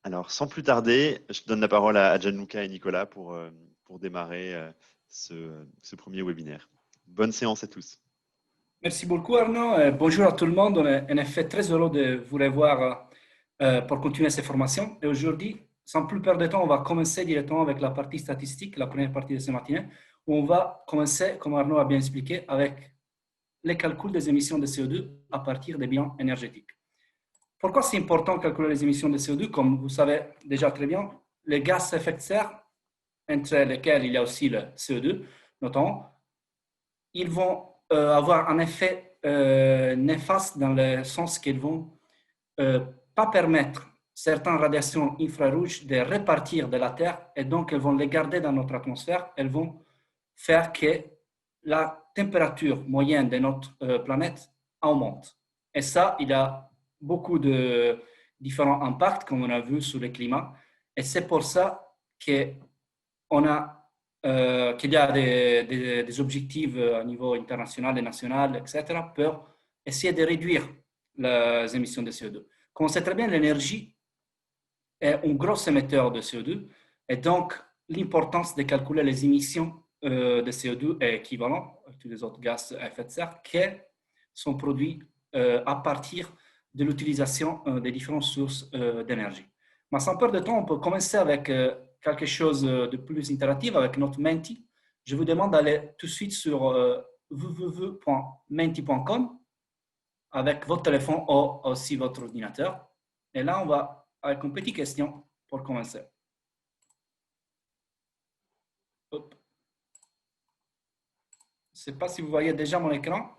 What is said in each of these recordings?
Alors, sans plus tarder, je donne la parole à Gianluca et Nicolas pour démarrer ce premier webinaire. Bonne séance à tous. Merci beaucoup Arnaud. Bonjour à tout le monde. On est en effet très heureux de vous revoir pour continuer ces formations. Et aujourd'hui, sans plus perdre de temps, on va commencer directement avec la partie statistique, la première partie de ce matin, où on va commencer, comme Arnaud a bien expliqué, avec les calculs des émissions de CO2 à partir des bilans énergétiques. Pourquoi c'est important de calculer les émissions de CO2? Comme vous savez déjà très bien, les gaz à effet de serre, entre lesquels il y a aussi le CO2, notamment, ils vont avoir un effet néfaste dans le sens qu'ils vont pas permettre certaines radiations infrarouges de repartir de la Terre et donc elles vont les garder dans notre atmosphère. Elles vont faire que la température moyenne de notre planète augmente. Et ça, il y a beaucoup de différents impacts, comme on a vu sur le climat. Et c'est pour ça qu'on a qu'il y a des objectifs à niveau international et national, etc., pour essayer de réduire les émissions de CO2. Comme on sait très bien, l'énergie est un gros émetteur de CO2 et donc l'importance de calculer les émissions de CO2 est équivalente à tous les autres gaz à effet de serre qui sont produits à partir de l'utilisation des différentes sources d'énergie. Mais sans perdre de temps, on peut commencer avec quelque chose de plus interactif avec notre Menti. Je vous demande d'aller tout de suite sur www.menti.com avec votre téléphone ou aussi votre ordinateur. Et là, on va avec une petite question pour commencer. Hop. Je ne sais pas si vous voyez déjà mon écran.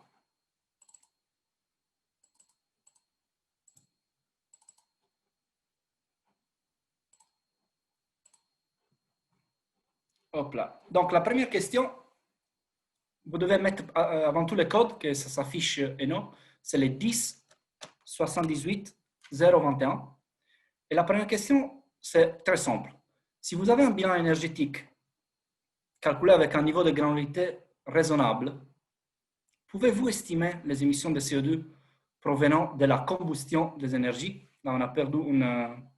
Hop là. Donc, la première question, vous devez mettre avant tout le code, que ça s'affiche et non, c'est le 10 78 021. Et la première question, c'est très simple. Si vous avez un bilan énergétique calculé avec un niveau de granulité raisonnable, pouvez-vous estimer les émissions de CO2 provenant de la combustion des énergies? Là, on a perdu une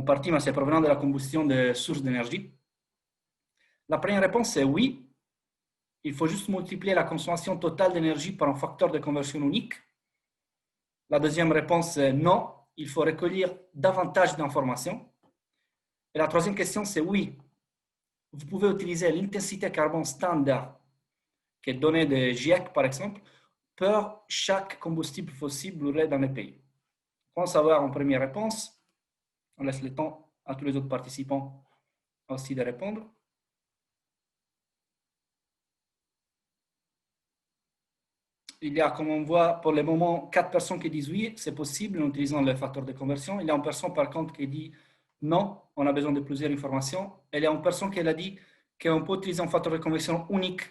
partie, mais c'est provenant de la combustion des sources d'énergie. La première réponse est oui. Il faut juste multiplier la consommation totale d'énergie par un facteur de conversion unique. La deuxième réponse est non. Il faut recueillir davantage d'informations. Et la troisième question, c'est oui. Vous pouvez utiliser l'intensité carbone standard qui est donnée de GIEC, par exemple, pour chaque combustible fossile brûlé dans le pays. Pour savoir en première réponse, on laisse le temps à tous les autres participants aussi de répondre. Il y a, comme on voit, pour le moment, 4 personnes qui disent oui, c'est possible en utilisant le facteur de conversion. Il y a une personne, par contre, qui dit non, on a besoin de plusieurs informations. Et il y a une personne qui a dit qu'on peut utiliser un facteur de conversion unique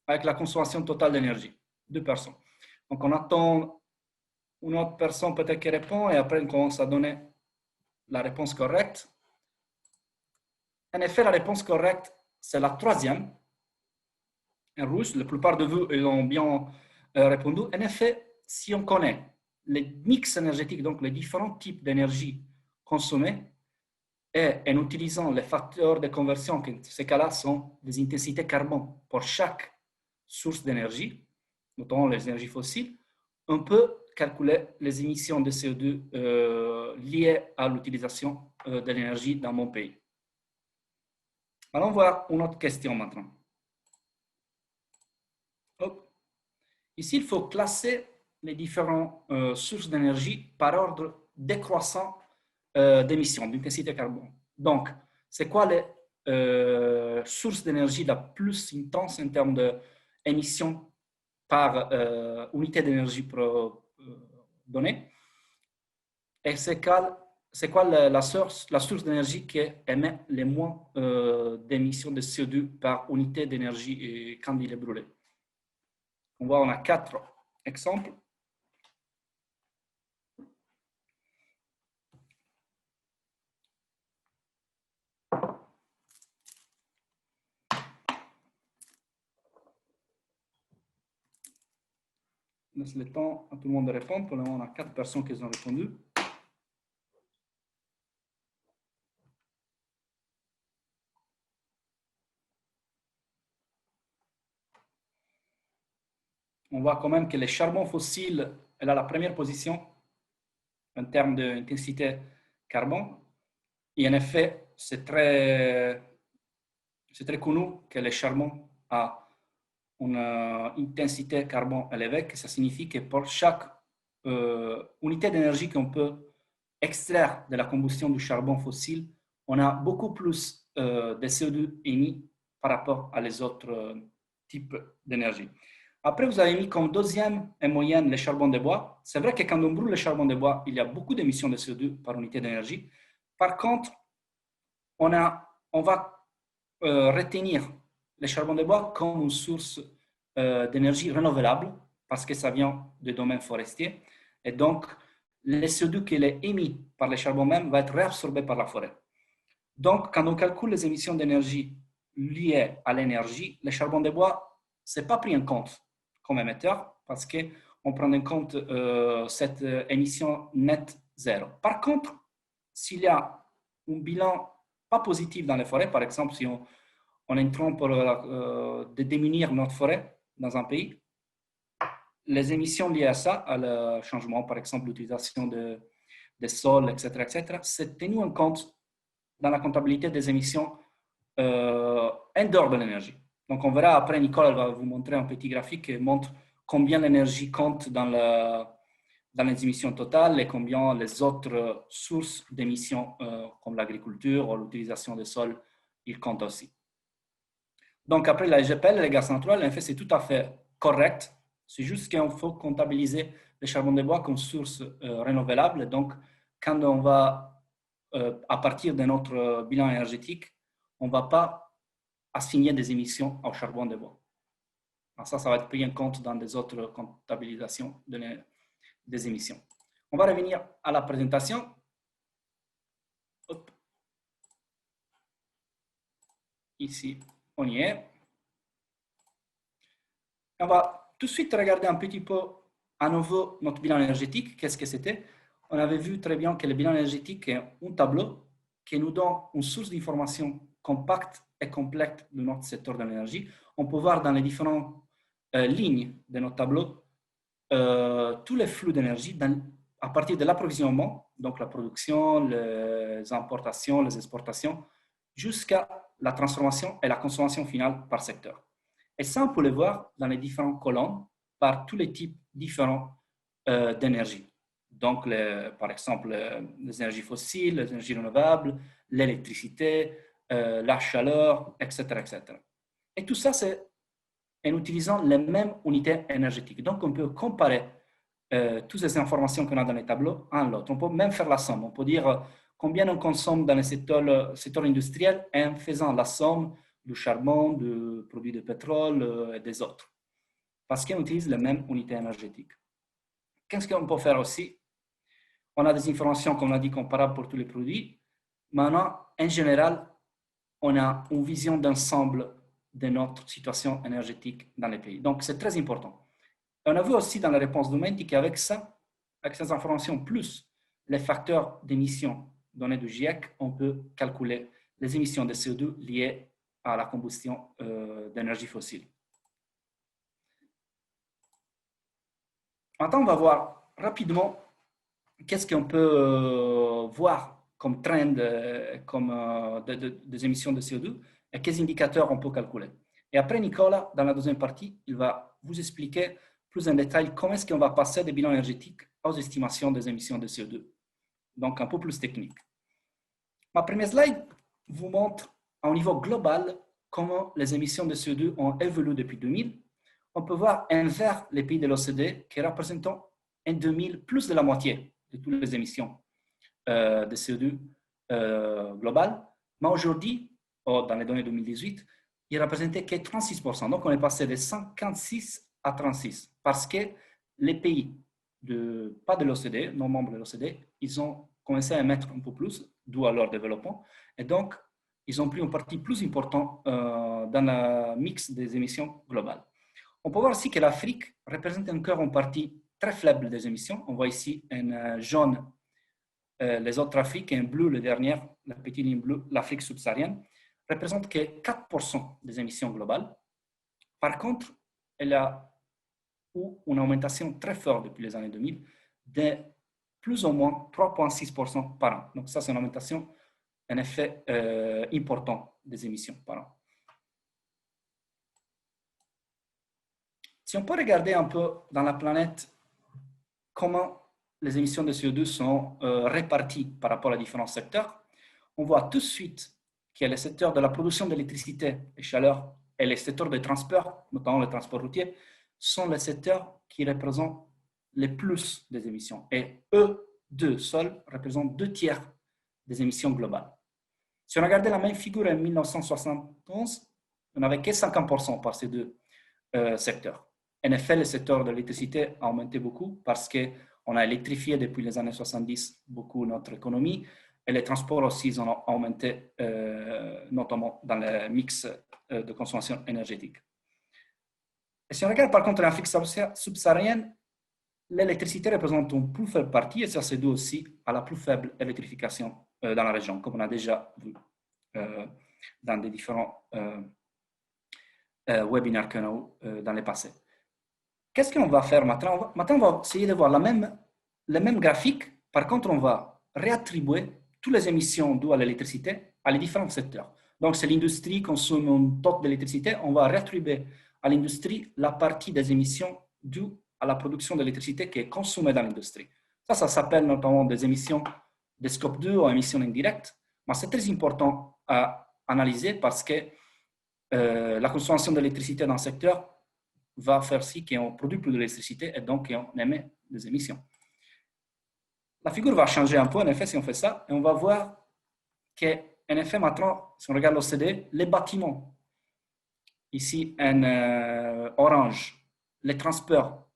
avec la consommation totale d'énergie. 2 personnes. Donc, on attend une autre personne peut-être qui répond et après, on commence à donner la réponse correcte. En effet, la réponse correcte, c'est la troisième, en rouge. La plupart de vous l'ont bien répondu. En effet, si on connaît les mix énergétiques, donc les différents types d'énergie consommés, et en utilisant les facteurs de conversion, qui dans ces cas-là sont des intensités carbone pour chaque source d'énergie, notamment les énergies fossiles, on peut calculer les émissions de CO2 liées à l'utilisation de l'énergie dans mon pays. Allons voir une autre question maintenant. Hop. Ici, il faut classer les différentes sources d'énergie par ordre décroissant d'émissions, d'intensité carbone. Donc, c'est quoi les sources d'énergie la plus intense en termes d'émissions par unité d'énergie donnée? Et c'est quoi la source d'énergie qui émet le moins d'émissions de CO2 par unité d'énergie quand il est brûlé? On voit, on a 4 exemples. On laisse le temps à tout le monde de répondre. Pour le moment, on a 4 personnes qui ont répondu. on voit quand même que les charbons fossiles, elle a la première position en termes d'intensité carbone. Et en effet, c'est très connu que le charbon a une intensité carbone élevée, que ça signifie que pour chaque unité d'énergie qu'on peut extraire de la combustion du charbon fossile, on a beaucoup plus de CO2 émis par rapport à les autres types d'énergie. Après, vous avez mis comme deuxième en moyenne le charbon de bois. C'est vrai que quand on brûle le charbon de bois, il y a beaucoup d'émissions de CO2 par unité d'énergie. Par contre, on va retenir le charbon de bois comme une source d'énergie renouvelable parce que ça vient du domaine forestier. Et donc, le CO2 qui est émis par le charbon même va être réabsorbé par la forêt. Donc, quand on calcule les émissions d'énergie liées à l'énergie, le charbon de bois, ce n'est pas pris en compte comme émetteur parce qu'on prend en compte cette émission nette zéro. Par contre, s'il y a un bilan pas positif dans les forêts, par exemple, si on est en train de diminuer notre forêt dans un pays, les émissions liées à ça, à le changement, par exemple, l'utilisation des sols, etc., c'est tenu en compte dans la comptabilité des émissions en dehors de l'énergie. Donc, on verra après, Nicole va vous montrer un petit graphique qui montre combien l'énergie compte dans les émissions totales et combien les autres sources d'émissions, comme l'agriculture ou l'utilisation des sols, ils comptent aussi. Donc, après la GPL, les gaz naturels, en fait, c'est tout à fait correct. C'est juste qu'il faut comptabiliser le charbon de bois comme source renouvelable. Donc, quand on va, à partir de notre bilan énergétique, on ne va pas assigner des émissions au charbon de bois. Alors ça va être pris en compte dans des autres comptabilisations des émissions. On va revenir à la présentation. Hop. Ici, on y est. On va tout de suite regarder un petit peu à nouveau notre bilan énergétique. Qu'est-ce que c'était? On avait vu très bien que le bilan énergétique est un tableau qui nous donne une source d'information compacte et complète de notre secteur de l'énergie. On peut voir dans les différentes lignes de notre tableau tous les flux d'énergie à partir de l'approvisionnement, donc la production, les importations, les exportations, jusqu'à la transformation et la consommation finale par secteur. Et ça, on peut le voir dans les différentes colonnes par tous les types différents d'énergie. Donc, par exemple, les énergies fossiles, les énergies renouvelables, l'électricité, la chaleur, etc., etc. Et tout ça, c'est en utilisant les mêmes unités énergétiques. Donc, on peut comparer toutes ces informations qu'on a dans les tableaux à l'autre. On peut même faire la somme. On peut dire combien on consomme dans le secteur industriel en faisant la somme du charbon, du produit de pétrole et des autres. Parce qu'on utilise les mêmes unités énergétiques. Qu'est-ce qu'on peut faire aussi? On a des informations, comme on a dit, comparables pour tous les produits. Maintenant, en général, on a une vision d'ensemble de notre situation énergétique dans les pays. Donc, c'est très important. Et on a vu aussi dans la réponse Domenti qu'avec ça, avec ces informations plus les facteurs d'émission donnés du GIEC, on peut calculer les émissions de CO2 liées à la combustion d'énergie fossile. Maintenant, on va voir rapidement qu'est-ce qu'on peut voir comme trend des émissions de CO2 et quels indicateurs on peut calculer. Et après, Nicolas, dans la deuxième partie, il va vous expliquer plus en détail comment est-ce qu'on va passer des bilans énergétiques aux estimations des émissions de CO2. Donc, un peu plus technique. Ma première slide vous montre à un niveau global comment les émissions de CO2 ont évolué depuis 2000. On peut voir en vert les pays de l'OCDE qui représentent en 2000 plus de la moitié de toutes les émissions de CO2 globales. Mais aujourd'hui, dans les données 2018, il ne représentait que 36%. Donc, on est passé de 56 à 36 parce que les pays pas de l'OCDE, non membres de l'OCDE, ils ont commencé à émettre un peu plus, d'où à leur développement. Et donc, ils ont pris une partie plus importante dans le mix des émissions globales. On peut voir aussi que l'Afrique représente encore une partie très faible des émissions. On voit ici en jaune les autres Afriques et en bleu, le dernier, la petite ligne bleue, l'Afrique subsaharienne, représente que 4% des émissions globales. Par contre, elle a ou une augmentation très forte depuis les années 2000 de plus ou moins 3,6% par an. Donc ça, c'est une augmentation, un effet important des émissions par an. Si on peut regarder un peu dans la planète comment les émissions de CO2 sont réparties par rapport à différents secteurs, on voit tout de suite que les secteurs de la production d'électricité et chaleur et les secteurs de transport, notamment le transport routier, sont les secteurs qui représentent le plus des émissions. Et eux deux seuls représentent 2/3 des émissions globales. Si on regardait la même figure en 1971, on n'avait que 50% par ces deux secteurs. En effet, le secteur de l'électricité a augmenté beaucoup parce qu'on a électrifié depuis les années 70 beaucoup notre économie et les transports aussi ont augmenté, notamment dans le mix de consommation énergétique. Et si on regarde par contre l'Afrique subsaharienne, l'électricité représente une plus faible partie et ça c'est dû aussi à la plus faible électrification dans la région, comme on a déjà vu dans des différents webinaires qu'on a eu dans le passé. Qu'est-ce qu'on va faire maintenant? Maintenant, on va essayer de voir le même graphique. Par contre, on va réattribuer toutes les émissions dues à l'électricité à les différents secteurs. Donc, si l'industrie consomme un taux d'électricité, on va réattribuer à l'industrie la partie des émissions dues à la production d'électricité qui est consommée dans l'industrie. Ça s'appelle notamment des émissions de scope 2 ou émissions indirectes. Mais c'est très important à analyser parce que la consommation d'électricité dans le secteur va faire si qu'on produit plus d'électricité et donc on émet des émissions. La figure va changer un peu, en effet, si on fait ça, et on va voir qu'en effet, maintenant, si on regarde l'OCDE, les bâtiments, ici en orange, les transports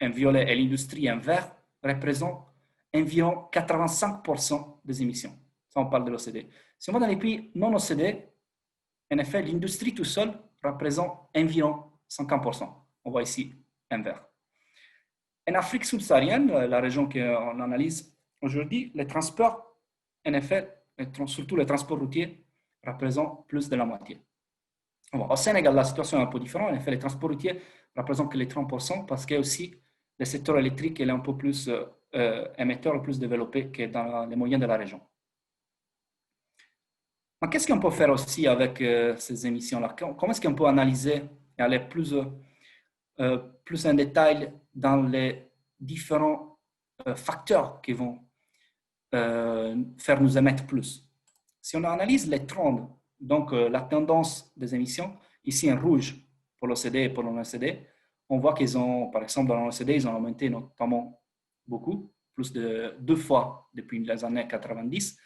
en violet et l'industrie en vert représentent environ 85% des émissions. Ça, on parle de l'OCDE. Si on va dans les pays non OCDE, en effet, l'industrie tout seul représente environ 50%. On voit ici un vert. En Afrique subsaharienne, la région qu'on analyse aujourd'hui, les transports, en effet, surtout les transports routiers, représentent plus de la moitié. Bon, au Sénégal, la situation est un peu différente. En effet, les transports routiers représentent que les 30% parce que aussi le secteur électrique est un peu plus émetteur, plus développé que dans les moyens de la région. Mais qu'est-ce qu'on peut faire aussi avec ces émissions-là? Comment est-ce qu'on peut analyser et aller plus en détail dans les différents facteurs qui vont faire nous émettre plus? Si on analyse les trends, donc la tendance des émissions, ici en rouge pour l'OCDE et pour l'ONCDE, on voit qu'ils ont, par exemple, dans l'OCDE, ils ont augmenté notamment beaucoup, plus de 2 fois depuis les années 90.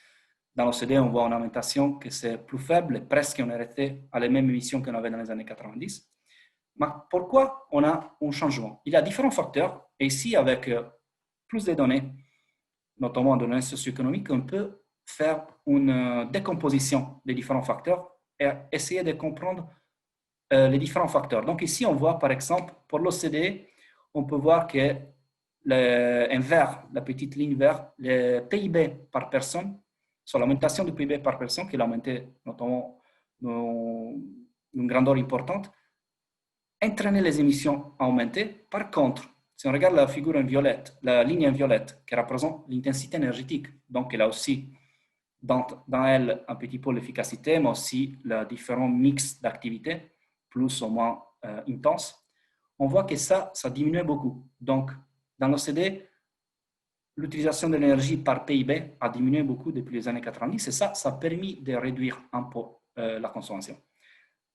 Dans l'OCDE, on voit une augmentation qui est plus faible, presque on est resté à la même émission qu'on avait dans les années 90. Mais pourquoi on a un changement? Il y a différents facteurs, et ici, avec plus de données, notamment des données socio-économiques, on peut faire une décomposition des différents facteurs et essayer de comprendre les différents facteurs. Donc ici, on voit par exemple, pour l'OCDE, on peut voir que en vert, la petite ligne verte, le PIB par personne, sur l'augmentation du PIB par personne, qui a augmenté notamment d'une grandeur importante, entraîner les émissions à augmenter. Par contre, si on regarde la figure en violette, la ligne en violette, qui représente l'intensité énergétique, donc elle a aussi dans elle un petit peu l'efficacité, mais aussi les différents mix d'activités, plus ou moins intenses, on voit que ça diminue beaucoup. Donc, dans l'OCDE, l'utilisation de l'énergie par PIB a diminué beaucoup depuis les années 90 et ça a permis de réduire un peu la consommation.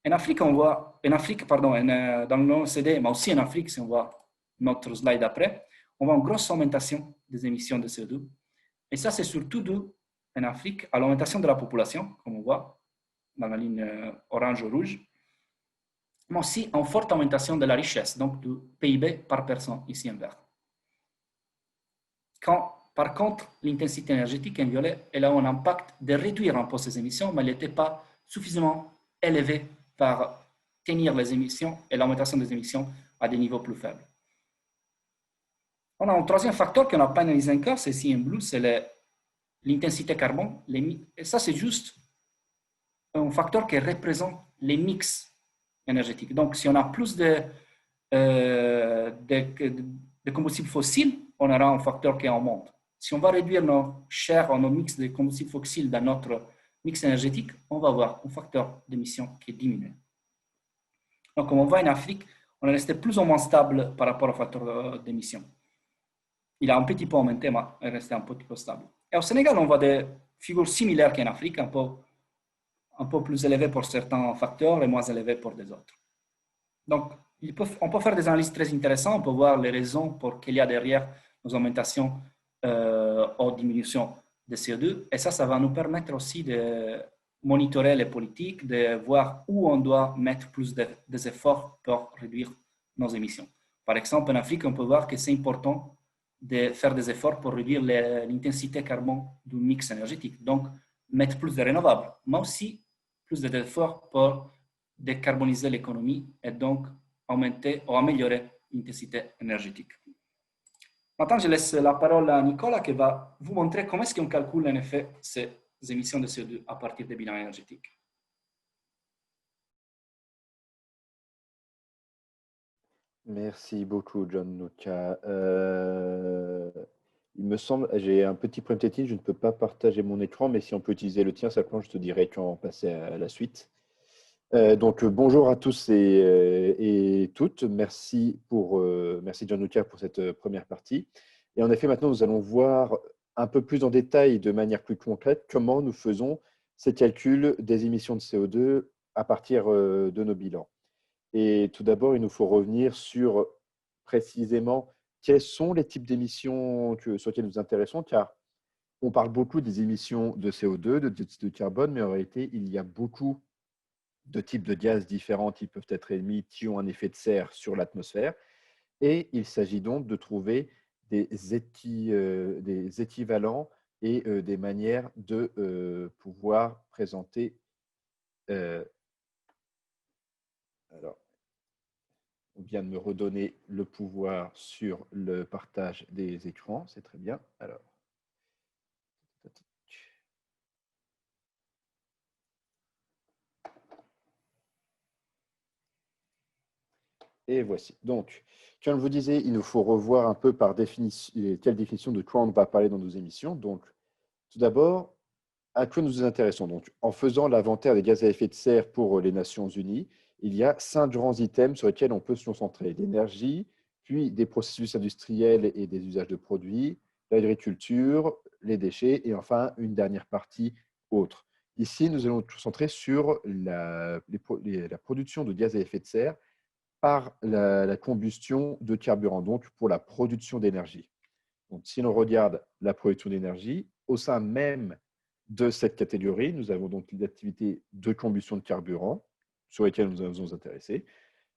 En Afrique, on voit, dans l'OCDE, mais aussi en Afrique, si on voit notre slide après, on voit une grosse augmentation des émissions de CO2. Et ça, c'est surtout dû en Afrique à l'augmentation de la population, comme on voit dans la ligne orange-rouge, mais aussi en forte augmentation de la richesse, donc du PIB par personne, ici en vert. Par contre, l'intensité énergétique en violet, elle a un impact de réduire un peu ces émissions, mais elle n'était pas suffisamment élevée par tenir les émissions et l'augmentation des émissions à des niveaux plus faibles. On a un troisième facteur qu'on n'a pas analysé encore, c'est ici en bleu, c'est l'intensité carbone. Et ça, c'est juste un facteur qui représente les mix énergétiques. Donc, si on a plus de des combustibles fossiles, on aura un facteur qui augmente. Si on va réduire nos chaires, nos mix de combustibles fossiles dans notre mix énergétique, on va avoir un facteur d'émission qui diminue. Donc, comme on voit en Afrique, on est resté plus ou moins stable par rapport au facteur d'émission. Il a un petit peu augmenté, mais est resté un petit peu stable. Et au Sénégal, on voit des figures similaires qu'en Afrique, un peu plus élevées pour certains facteurs et moins élevées pour des autres. Donc, on peut faire des analyses très intéressantes, on peut voir les raisons pour qu'il y a derrière nos augmentations ou diminutions de CO2. Et ça va nous permettre aussi de monitorer les politiques, de voir où on doit mettre plus des efforts pour réduire nos émissions. Par exemple, en Afrique, on peut voir que c'est important de faire des efforts pour réduire l'intensité carbone du mix énergétique. Donc, mettre plus de renouvelables, mais aussi plus d'efforts pour décarboniser l'économie et donc augmenter ou améliorer l'intensité énergétique. Maintenant, je laisse la parole à Nicolas qui va vous montrer comment est-ce qu'on calcule en effet ces émissions de CO2 à partir des bilans énergétiques. Merci beaucoup, Gianluca. Il me semble, j'ai un petit problème technique, je ne peux pas partager mon écran, mais si on peut utiliser le tien, simplement, je te dirai quand passer à la suite. Donc, bonjour à tous et toutes. Merci Gianluca pour cette première partie. Et en effet, maintenant, nous allons voir un peu plus en détail, de manière plus concrète, comment nous faisons ces calculs des émissions de CO2 à partir de nos bilans. Et tout d'abord, il nous faut revenir sur précisément quels sont les types d'émissions sur lesquelles nous nous intéressons, car on parle beaucoup des émissions de CO2, de dioxyde de carbone, mais en réalité, il y a beaucoup de types de gaz différents qui peuvent être émis, qui ont un effet de serre sur l'atmosphère. Et il s'agit donc de trouver des équivalents et des manières de pouvoir présenter. Alors, on vient de me redonner le pouvoir sur le partage des écrans, c'est très bien. Alors, et voici. Donc, comme je vous disais, il nous faut revoir un peu par définition, quelle définition de quoi on va parler dans nos émissions. Donc, tout d'abord, à quoi nous nous intéressons? Donc, en faisant l'inventaire des gaz à effet de serre pour les Nations Unies, il y a 5 grands items sur lesquels on peut se concentrer. L'énergie, puis des processus industriels et des usages de produits, l'agriculture, les déchets et enfin une dernière partie autre. Ici, nous allons nous concentrer sur la production de gaz à effet de serre par la combustion de carburant, donc pour la production d'énergie. Donc, si l'on regarde la production d'énergie, au sein même de cette catégorie, nous avons donc l'activité de combustion de carburant sur lesquelles nous allons nous intéresser.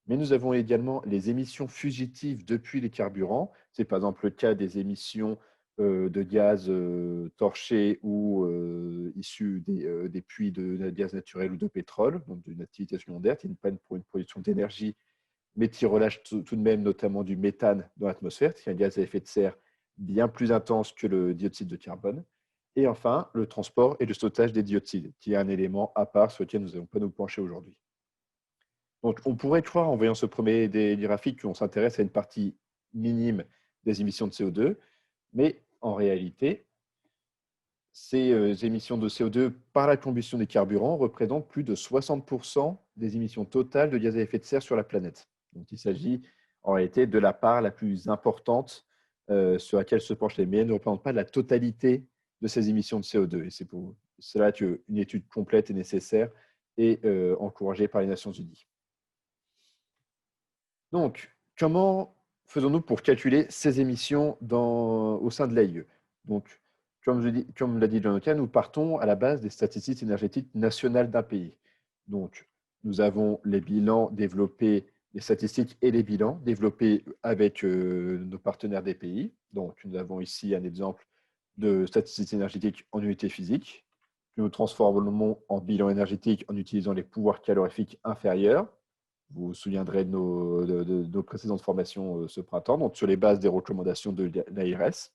Mais nous avons également les émissions fugitives depuis les carburants. C'est par exemple le cas des émissions de gaz torchés ou issus des puits de gaz naturel ou de pétrole, donc d'une activité secondaire qui n'est pas pour une production d'énergie, mais qui relâche tout de même notamment du méthane dans l'atmosphère, qui est un gaz à effet de serre bien plus intense que le dioxyde de carbone. Et enfin, le transport et le stockage des dioxydes, qui est un élément à part sur lequel nous n'allons pas nous pencher aujourd'hui. Donc, on pourrait croire, en voyant ce premier des graphiques, qu'on s'intéresse à une partie minime des émissions de CO2, mais en réalité, ces émissions de CO2 par la combustion des carburants représentent plus de 60% des émissions totales de gaz à effet de serre sur la planète. Donc, il s'agit en réalité de la part la plus importante sur laquelle se penchent les médias, ne représente pas la totalité de ces émissions de CO2. Et c'est pour cela qu'une étude complète est nécessaire et encouragée par les Nations Unies. Donc, comment faisons-nous pour calculer ces émissions au sein de l'AIE? Donc, comme l'a dit Gianluca, nous partons à la base des statistiques énergétiques nationales d'un pays. Donc, nous avons les bilans développés, les statistiques et les bilans développés avec nos partenaires des pays. Donc, nous avons ici un exemple de statistiques énergétiques en unité physique, que nous transformons en bilan énergétique en utilisant les pouvoirs calorifiques inférieurs. Vous vous souviendrez de nos précédentes formations ce printemps, donc sur les bases des recommandations de l'ARS.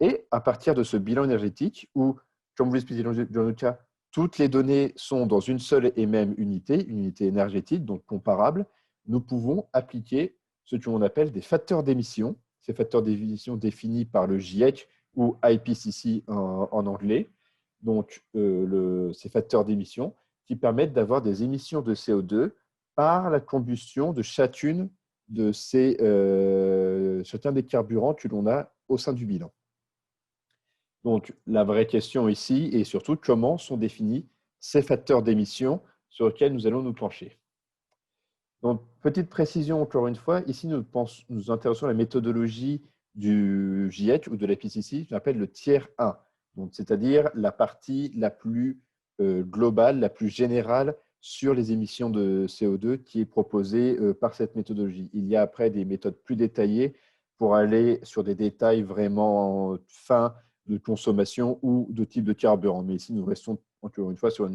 Et à partir de ce bilan énergétique, où, comme vous l'expliquez dans le cas, toutes les données sont dans une seule et même unité, une unité énergétique, donc comparable, nous pouvons appliquer ce que l'on appelle des facteurs d'émission. Ces facteurs d'émission définis par le GIEC ou IPCC en anglais. Donc, ces facteurs d'émission qui permettent d'avoir des émissions de CO2 par la combustion de chacun des carburants que l'on a au sein du bilan. Donc, la vraie question ici est surtout comment sont définis ces facteurs d'émission sur lesquels nous allons nous pencher. Donc, petite précision encore une fois, ici nous intéressons à la méthodologie du GIEC ou de l'IPCC, qu'on appelle le tiers 1, c'est-à-dire la partie la plus globale, la plus générale sur les émissions de CO2 qui est proposée par cette méthodologie. Il y a après des méthodes plus détaillées pour aller sur des détails vraiment fins de consommation ou de type de carburant. Mais ici, nous restons encore une fois sur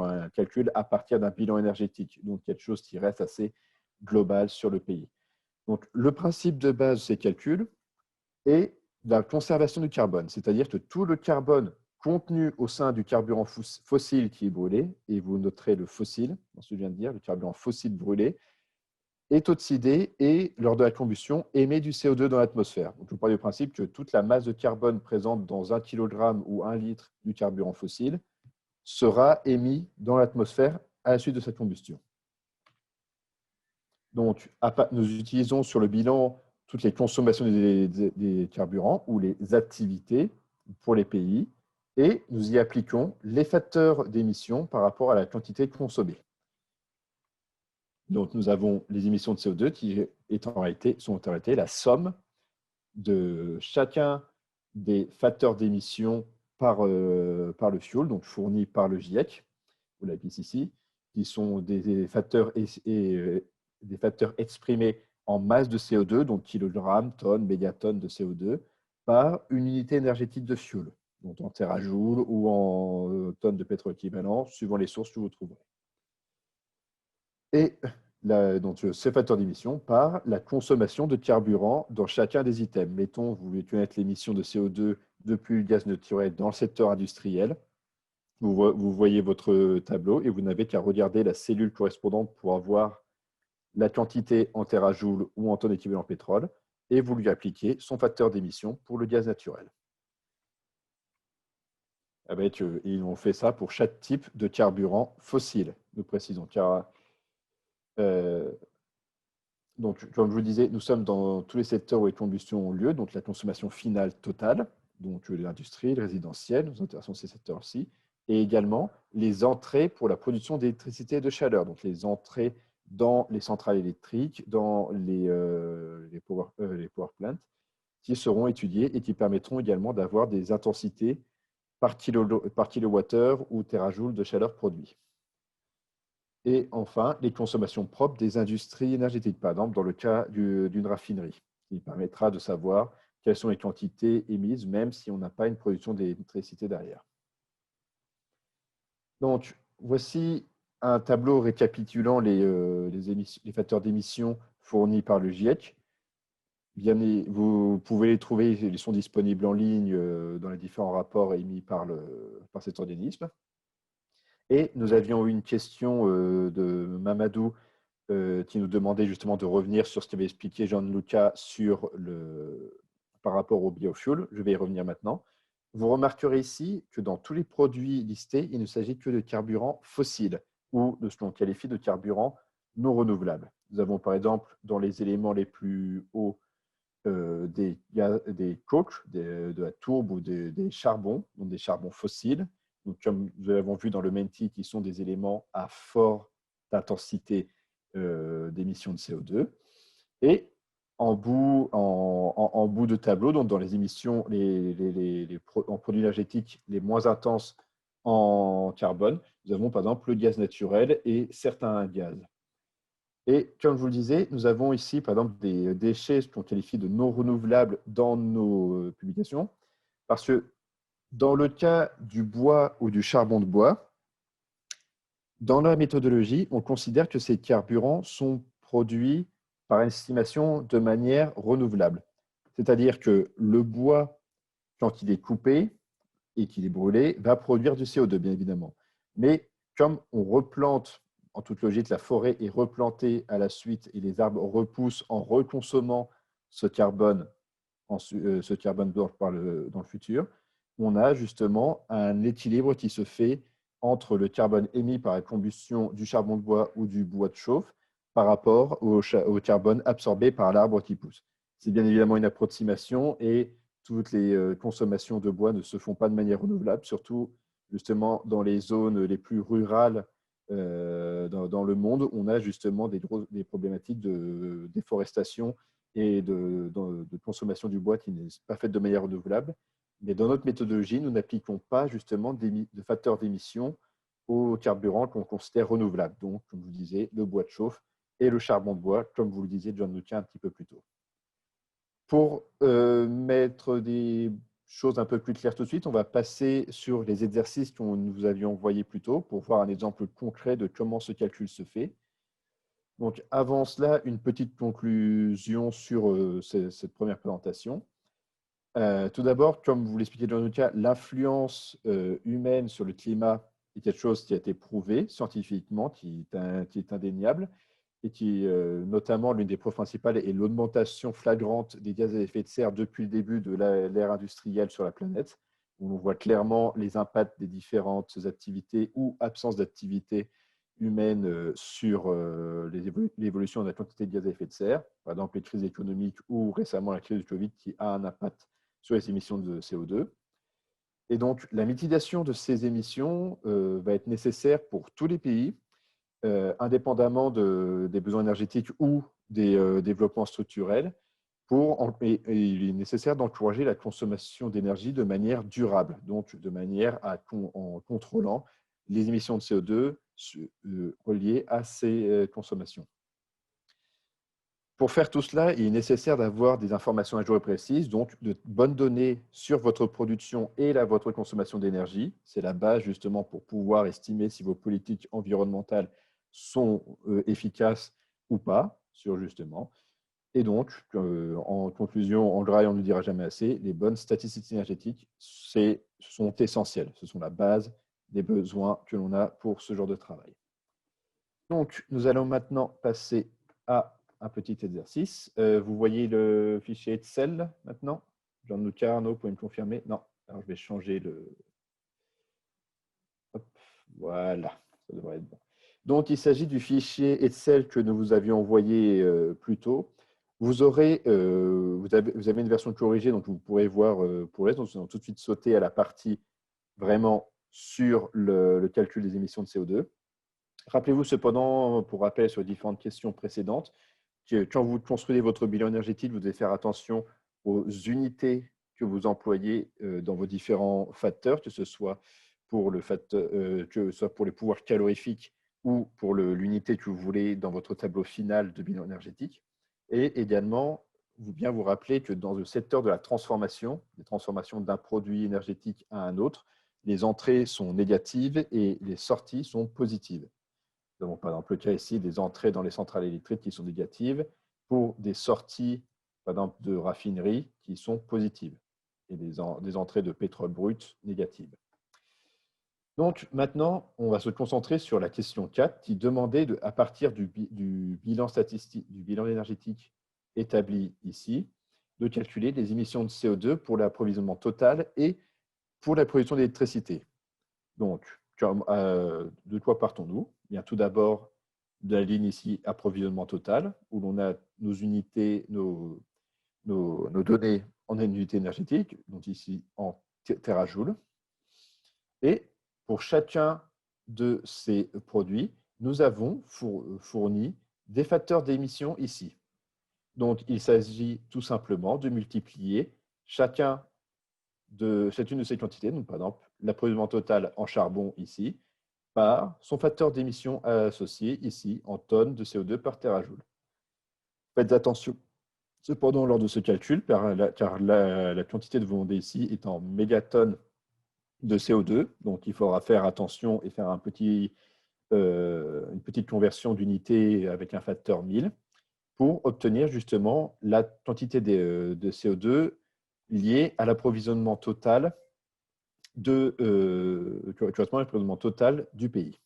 un calcul à partir d'un bilan énergétique, donc quelque chose qui reste assez global sur le pays. Donc, le principe de base de ces calculs est la conservation du carbone, c'est-à-dire que tout le carbone contenu au sein du carburant fossile qui est brûlé, et vous noterez le fossile, ce que je viens de dire, le carburant fossile brûlé, est oxydé et, lors de la combustion, émet du CO2 dans l'atmosphère. Donc, je parle du principe que toute la masse de carbone présente dans 1 kg ou 1 litre du carburant fossile sera émis dans l'atmosphère à la suite de cette combustion. Donc, nous utilisons sur le bilan toutes les consommations des carburants ou les activités pour les pays et nous y appliquons les facteurs d'émission par rapport à la quantité consommée. Donc, nous avons les émissions de CO2 qui sont en réalité la somme de chacun des facteurs d'émission par le fuel, donc fournis par le GIEC ou la l'IPCC, qui sont des facteurs exprimés en masse de CO2, donc kilogrammes, tonnes, mégatonnes de CO2, par une unité énergétique de fuel, donc en térawatts ou en tonnes de pétrole équivalent, suivant les sources que vous trouverez. Et donc, ces facteurs d'émission par la consommation de carburant dans chacun des items. Mettons, vous voulez connaître l'émission de CO2 depuis le gaz naturel dans le secteur industriel. Vous voyez votre tableau et vous n'avez qu'à regarder la cellule correspondante pour avoir la quantité en térawatts ou en tonnes équivalent pétrole et vous lui appliquez son facteur d'émission pour le gaz naturel. Et on fait ça pour chaque type de carburant fossile, nous précisons. Car, donc, comme je vous le disais, nous sommes dans tous les secteurs où les combustions ont lieu, donc la consommation finale totale, donc l'industrie, le résidentiel, nous intéressons ces secteurs-ci, et également les entrées pour la production d'électricité et de chaleur, donc les entrées dans les centrales électriques, dans les power plants, qui seront étudiées et qui permettront également d'avoir des intensités par kilowattheure ou térajoule de chaleur produit. Et enfin, les consommations propres des industries énergétiques, par exemple dans le cas d'une raffinerie, qui permettra de savoir quelles sont les quantités émises, même si on n'a pas une production d'électricité derrière. Donc, voici un tableau récapitulant les facteurs d'émission fournis par le GIEC. Vous pouvez les trouver, ils sont disponibles en ligne dans les différents rapports émis par cet organisme. Et nous avions eu une question de Mamadou qui nous demandait justement de revenir sur ce qu'avait expliqué Gianluca par rapport au biofuel. Je vais y revenir maintenant. Vous remarquerez ici que dans tous les produits listés, il ne s'agit que de carburants fossiles ou de ce qu'on qualifie de carburants non renouvelables. Nous avons par exemple dans les éléments les plus hauts des coques, de la tourbe ou des charbons, donc des charbons fossiles. Donc, comme nous l'avons vu dans le Menti, qui sont des éléments à forte intensité d'émissions de CO2. Et en bout de tableau, donc dans les émissions, en produits énergétiques les moins intenses en carbone, nous avons par exemple le gaz naturel et certains gaz. Et comme je vous le disais, nous avons ici par exemple des déchets qu'on qualifie de non renouvelables dans nos publications, parce que dans le cas du bois ou du charbon de bois, dans la méthodologie, on considère que ces carburants sont produits par estimation de manière renouvelable. C'est-à-dire que le bois, quand il est coupé et qu'il est brûlé, va produire du CO2, bien évidemment. Mais comme on replante en toute logique, la forêt est replantée à la suite et les arbres repoussent en reconsommant ce carbone, ce carbone blanc dans le futur, on a justement un équilibre qui se fait entre le carbone émis par la combustion du charbon de bois ou du bois de chauffe par rapport au carbone absorbé par l'arbre qui pousse. C'est bien évidemment une approximation et toutes les consommations de bois ne se font pas de manière renouvelable, surtout justement dans les zones les plus rurales dans le monde. On a justement des problématiques de déforestation et de consommation du bois qui n'est pas faite de manière renouvelable. Mais dans notre méthodologie, nous n'appliquons pas justement de facteurs d'émission aux carburants qu'on considère renouvelables. Donc, comme je vous disais, le bois de chauffe et le charbon de bois, comme vous le disiez, Gianluca, un petit peu plus tôt. Pour mettre des choses un peu plus claires tout de suite, on va passer sur les exercices que nous vous avions envoyés plus tôt pour voir un exemple concret de comment ce calcul se fait. Donc, avant cela, une petite conclusion sur cette première présentation. Tout d'abord, comme vous l'expliquez dans le cas, l'influence humaine sur le climat est quelque chose qui a été prouvé scientifiquement, qui est indéniable, et qui, notamment, l'une des preuves principales est l'augmentation flagrante des gaz à effet de serre depuis le début de l'ère industrielle sur la planète, où on voit clairement les impacts des différentes activités ou absence d'activités humaines sur l'évolution de la quantité de gaz à effet de serre, par exemple les crises économiques ou récemment la crise du Covid qui a un impact sur les émissions de CO2. Et donc, la mitigation de ces émissions va être nécessaire pour tous les pays, indépendamment des besoins énergétiques ou des développements structurels, et il est nécessaire d'encourager la consommation d'énergie de manière durable, donc de manière en contrôlant les émissions de CO2 reliées à ces consommations. Pour faire tout cela, il est nécessaire d'avoir des informations à jour et précises, donc de bonnes données sur votre production et votre consommation d'énergie. C'est la base justement pour pouvoir estimer si vos politiques environnementales sont efficaces ou pas, justement. Et donc, en conclusion, en gras, on ne le dira jamais assez, les bonnes statistiques énergétiques sont essentielles. Ce sont la base des besoins que l'on a pour ce genre de travail. Donc, nous allons maintenant passer à un petit exercice. Vous voyez le fichier Excel maintenant? Gianluca, Arnaud, vous pouvez me confirmer? Non. Alors, je vais changer le… Hop, voilà, ça devrait être bon. Donc, il s'agit du fichier Excel que nous vous avions envoyé plus tôt. Vous avez une version corrigée, donc vous pourrez voir pour les. Donc, nous allons tout de suite sauter à la partie vraiment sur le calcul des émissions de CO2. Rappelez-vous cependant, pour rappel sur les différentes questions précédentes, que quand vous construisez votre bilan énergétique, vous devez faire attention aux unités que vous employez dans vos différents facteurs, que ce soit pour les pouvoirs calorifiques ou pour l'unité que vous voulez dans votre tableau final de bilan énergétique. Et également, bien vous rappeler que dans le secteur de la transformation, les transformations d'un produit énergétique à un autre, les entrées sont négatives et les sorties sont positives. Nous avons par exemple le cas ici des entrées dans les centrales électriques qui sont négatives pour des sorties, par exemple, de raffinerie qui sont positives et des entrées de pétrole brut négatives. Donc maintenant, on va se concentrer sur la question 4 qui demandait, à partir du bilan statistique, du bilan énergétique établi ici, de calculer les émissions de CO2 pour l'approvisionnement total et pour la production d'électricité. Donc, de quoi partons-nous? Bien, tout d'abord, de la ligne ici, approvisionnement total, où l'on a nos unités, nos données en unité énergétique, donc ici en térawatts. Et pour chacun de ces produits, nous avons fourni des facteurs d'émission ici. Donc, il s'agit tout simplement de multiplier chacune de ces quantités, donc par exemple l'approvisionnement total en charbon ici, par son facteur d'émission associé ici en tonnes de CO2 par terajoule. Faites attention cependant lors de ce calcul, car la quantité demandée ici est en mégatonnes de CO2, donc il faudra faire attention et faire une petite conversion d'unité avec un facteur 1000 pour obtenir justement la quantité de CO2 liée à l'approvisionnement total correspond à l'approvisionnement total du pays.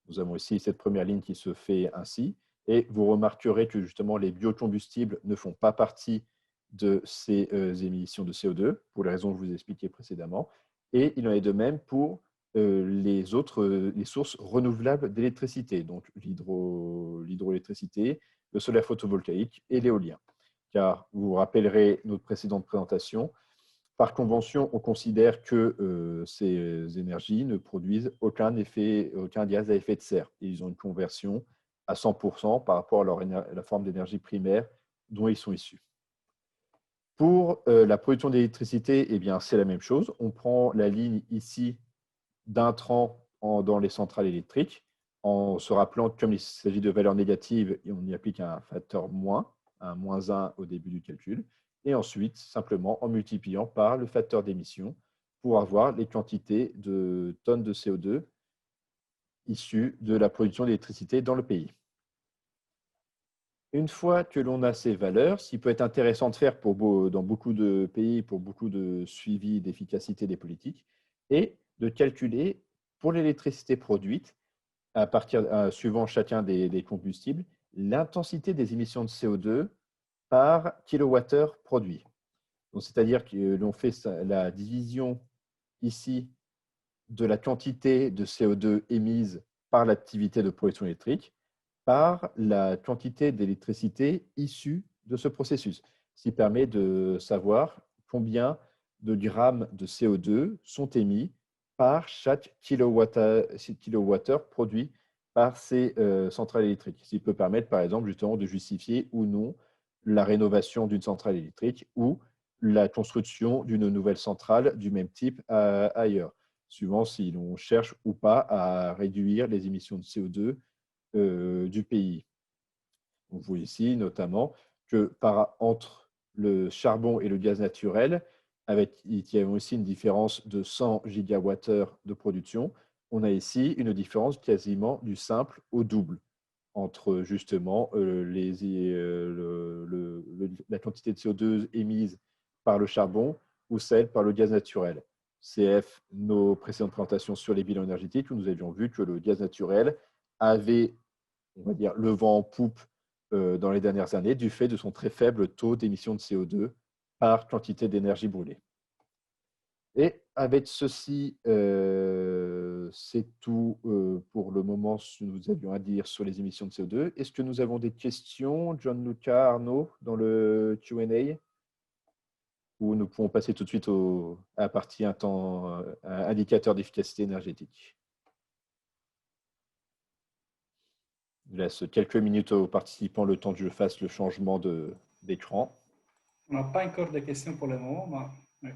Nous avons ici cette première ligne qui se fait ainsi. Et vous remarquerez que justement, les biocombustibles ne font pas partie de ces émissions de CO2, pour les raisons que je vous ai expliquées précédemment. Et il en est de même pour les sources renouvelables d'électricité, donc l'hydroélectricité, le solaire photovoltaïque et l'éolien. Car vous vous rappellerez notre précédente présentation, par convention, on considère que ces énergies ne produisent aucun gaz à effet de serre. Ils ont une conversion à 100% par rapport à la forme d'énergie primaire dont ils sont issus. Pour la production d'électricité, eh bien, c'est la même chose. On prend la ligne ici d'intrants dans les centrales électriques en se rappelant que comme il s'agit de valeurs négatives, on y applique un facteur moins, un -1 au début du calcul, et ensuite simplement en multipliant par le facteur d'émission pour avoir les quantités de tonnes de CO2 issues de la production d'électricité dans le pays. Une fois que l'on a ces valeurs, ce qui peut être intéressant de faire dans beaucoup de pays, pour beaucoup de suivi d'efficacité des politiques, est de calculer pour l'électricité produite, suivant chacun des combustibles, l'intensité des émissions de CO2 par kilowattheure produit. C'est-à-dire que l'on fait la division ici de la quantité de CO2 émise par l'activité de production électrique par la quantité d'électricité issue de ce processus, ce qui permet de savoir combien de grammes de CO2 sont émis par chaque kilowattheure produit par ces centrales électriques, ce qui peut permettre, par exemple, justement, de justifier ou non la rénovation d'une centrale électrique ou la construction d'une nouvelle centrale du même type ailleurs, suivant si l'on cherche ou pas à réduire les émissions de CO2 du pays. On voit ici notamment que entre le charbon et le gaz naturel, il y a aussi une différence de 100 gigawattheures de production. On a ici une différence quasiment du simple au double entre justement la quantité de CO2 émise par le charbon ou celle par le gaz naturel. CF, nos précédentes présentations sur les bilans énergétiques, où nous avions vu que le gaz naturel avait, on va dire, le vent en poupe dans les dernières années du fait de son très faible taux d'émission de CO2 par quantité d'énergie brûlée. Et avec ceci, c'est tout pour le moment ce que nous avions à dire sur les émissions de CO2. Est-ce que nous avons des questions, Gianluca, Arnaud, dans le Q&A? Ou nous pouvons passer tout de suite à la partie indicateur d'efficacité énergétique? Je laisse quelques minutes aux participants le temps que je fasse le changement d'écran. On n'a pas encore de questions pour le moment, mais...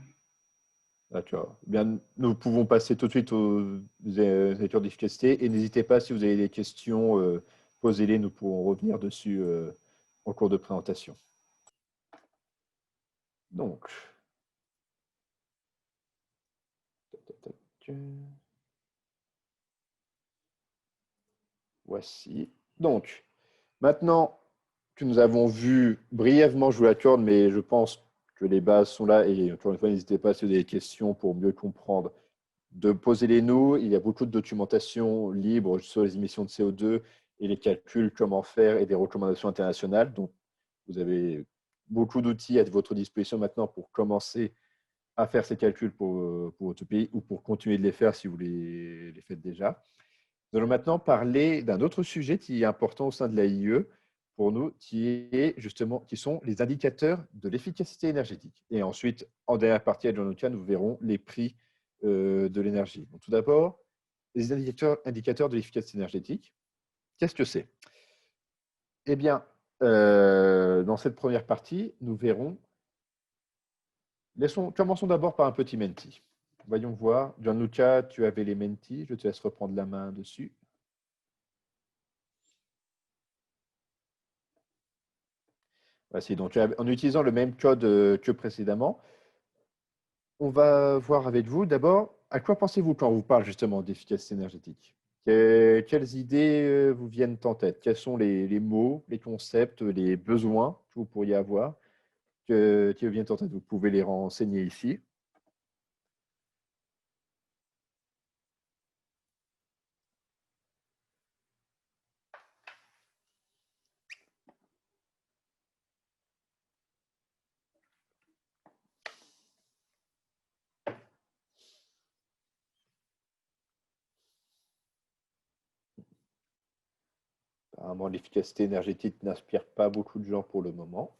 D'accord. Bien, nous pouvons passer tout de suite aux indicateurs d'efficacité et n'hésitez pas, si vous avez des questions, posez-les, nous pourrons revenir dessus en cours de présentation. Donc, voici. Donc, maintenant que nous avons vu brièvement, je vous l'accorde, mais je pense que les bases sont là et encore une fois, n'hésitez pas si vous avez des questions pour mieux comprendre, de poser les nous. Il y a beaucoup de documentation libre sur les émissions de CO2 et les calculs, comment faire et des recommandations internationales. Donc, vous avez beaucoup d'outils à votre disposition maintenant pour commencer à faire ces calculs pour votre pays ou pour continuer de les faire si vous les faites déjà. Nous allons maintenant parler d'un autre sujet qui est important au sein de l'AIE pour nous, qui sont les indicateurs de l'efficacité énergétique. Et ensuite, en dernière partie, à John, nous verrons les prix de l'énergie. Tout d'abord, les indicateurs de l'efficacité énergétique. Qu'est-ce que c'est? Eh bien, dans cette première partie, nous verrons. Commençons d'abord par un petit menti. Voyons voir. Gianluca, tu avais les mentis. Je te laisse reprendre la main dessus. Voici, donc, en utilisant le même code que précédemment, on va voir avec vous d'abord, à quoi pensez-vous quand on vous parle justement d'efficacité énergétique? Quelles idées vous viennent en tête? Quels sont les mots, les concepts, les besoins que vous pourriez avoir qui vous viennent en tête? Vous pouvez les renseigner ici. apparemment, l'efficacité énergétique n'inspire pas beaucoup de gens pour le moment.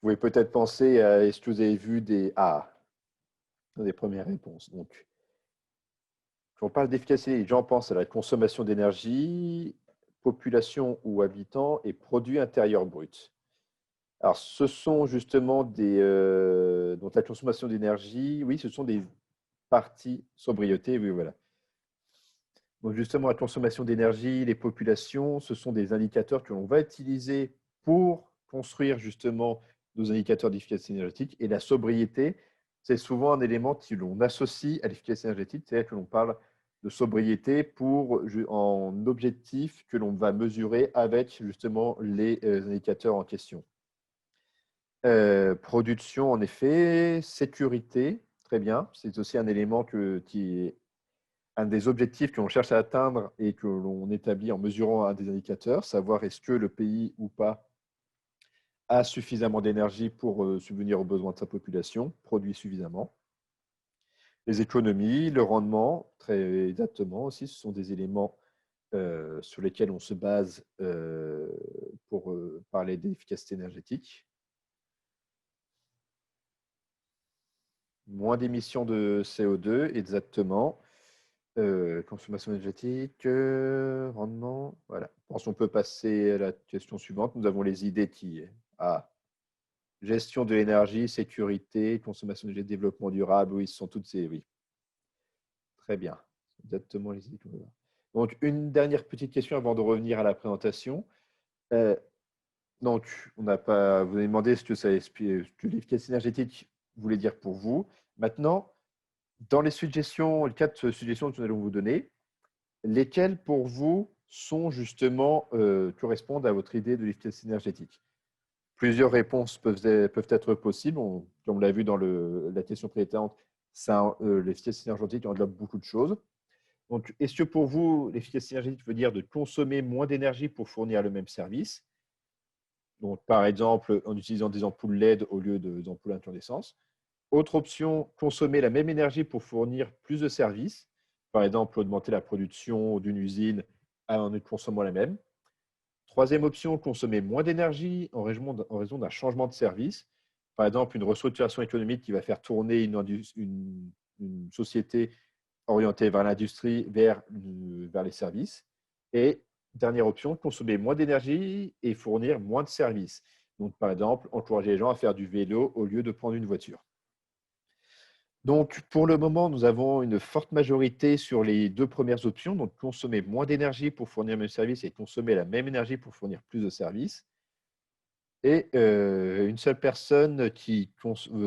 Vous pouvez peut-être penser à, est-ce que vous avez vu des premières réponses. Donc, quand on parle d'efficacité, les gens pensent à la consommation d'énergie, population ou habitants et produit intérieur brut. Alors, ce sont justement donc la consommation d'énergie, oui, ce sont des parties sobriété, oui, voilà. Donc, justement, la consommation d'énergie, les populations, ce sont des indicateurs que l'on va utiliser pour construire justement nos indicateurs d'efficacité énergétique. Et la sobriété, c'est souvent un élément que l'on associe à l'efficacité énergétique, c'est-à-dire que l'on parle de sobriété en objectif que l'on va mesurer avec justement les indicateurs en question. Production, en effet, sécurité, très bien. C'est aussi un élément qui est un des objectifs que l'on cherche à atteindre et que l'on établit en mesurant un des indicateurs, savoir est-ce que le pays ou pas a suffisamment d'énergie pour subvenir aux besoins de sa population, produit suffisamment. Les économies, le rendement, très exactement aussi, ce sont des éléments sur lesquels on se base pour parler d'efficacité énergétique. Moins d'émissions de CO2, exactement. Consommation énergétique, rendement, voilà. Je pense qu'on peut passer à la question suivante. Nous avons les idées qui gestion de l'énergie, sécurité, consommation énergétique, développement durable. Oui, ce sont toutes ces. Oui, très bien. Exactement les idées. Donc, une dernière petite question avant de revenir à la présentation. Donc, vous avez demandé ce que l'efficacité énergétique voulait dire pour vous. Maintenant, dans les suggestions, les 4 suggestions que nous allons vous donner, lesquelles pour vous sont justement correspondent à votre idée de l'efficacité énergétique? Plusieurs réponses peuvent être possibles. Comme on l'a vu dans la question précédente, l'efficacité énergétique englobe beaucoup de choses. Donc, est-ce que pour vous, l'efficacité énergétique veut dire de consommer moins d'énergie pour fournir le même service? Donc, par exemple, en utilisant des ampoules LED au lieu d'ampoules incandescentes. Autre option, consommer la même énergie pour fournir plus de services. Par exemple, augmenter la production d'une usine en ne consommant la même. Troisième option, consommer moins d'énergie en raison d'un changement de service. Par exemple, une restructuration économique qui va faire tourner une société orientée vers l'industrie, vers les services. Et dernière option, consommer moins d'énergie et fournir moins de services. Donc, par exemple, encourager les gens à faire du vélo au lieu de prendre une voiture. Donc, pour le moment, nous avons une forte majorité sur les 2 premières options, donc consommer moins d'énergie pour fournir le même service et consommer la même énergie pour fournir plus de services. Et une seule personne qui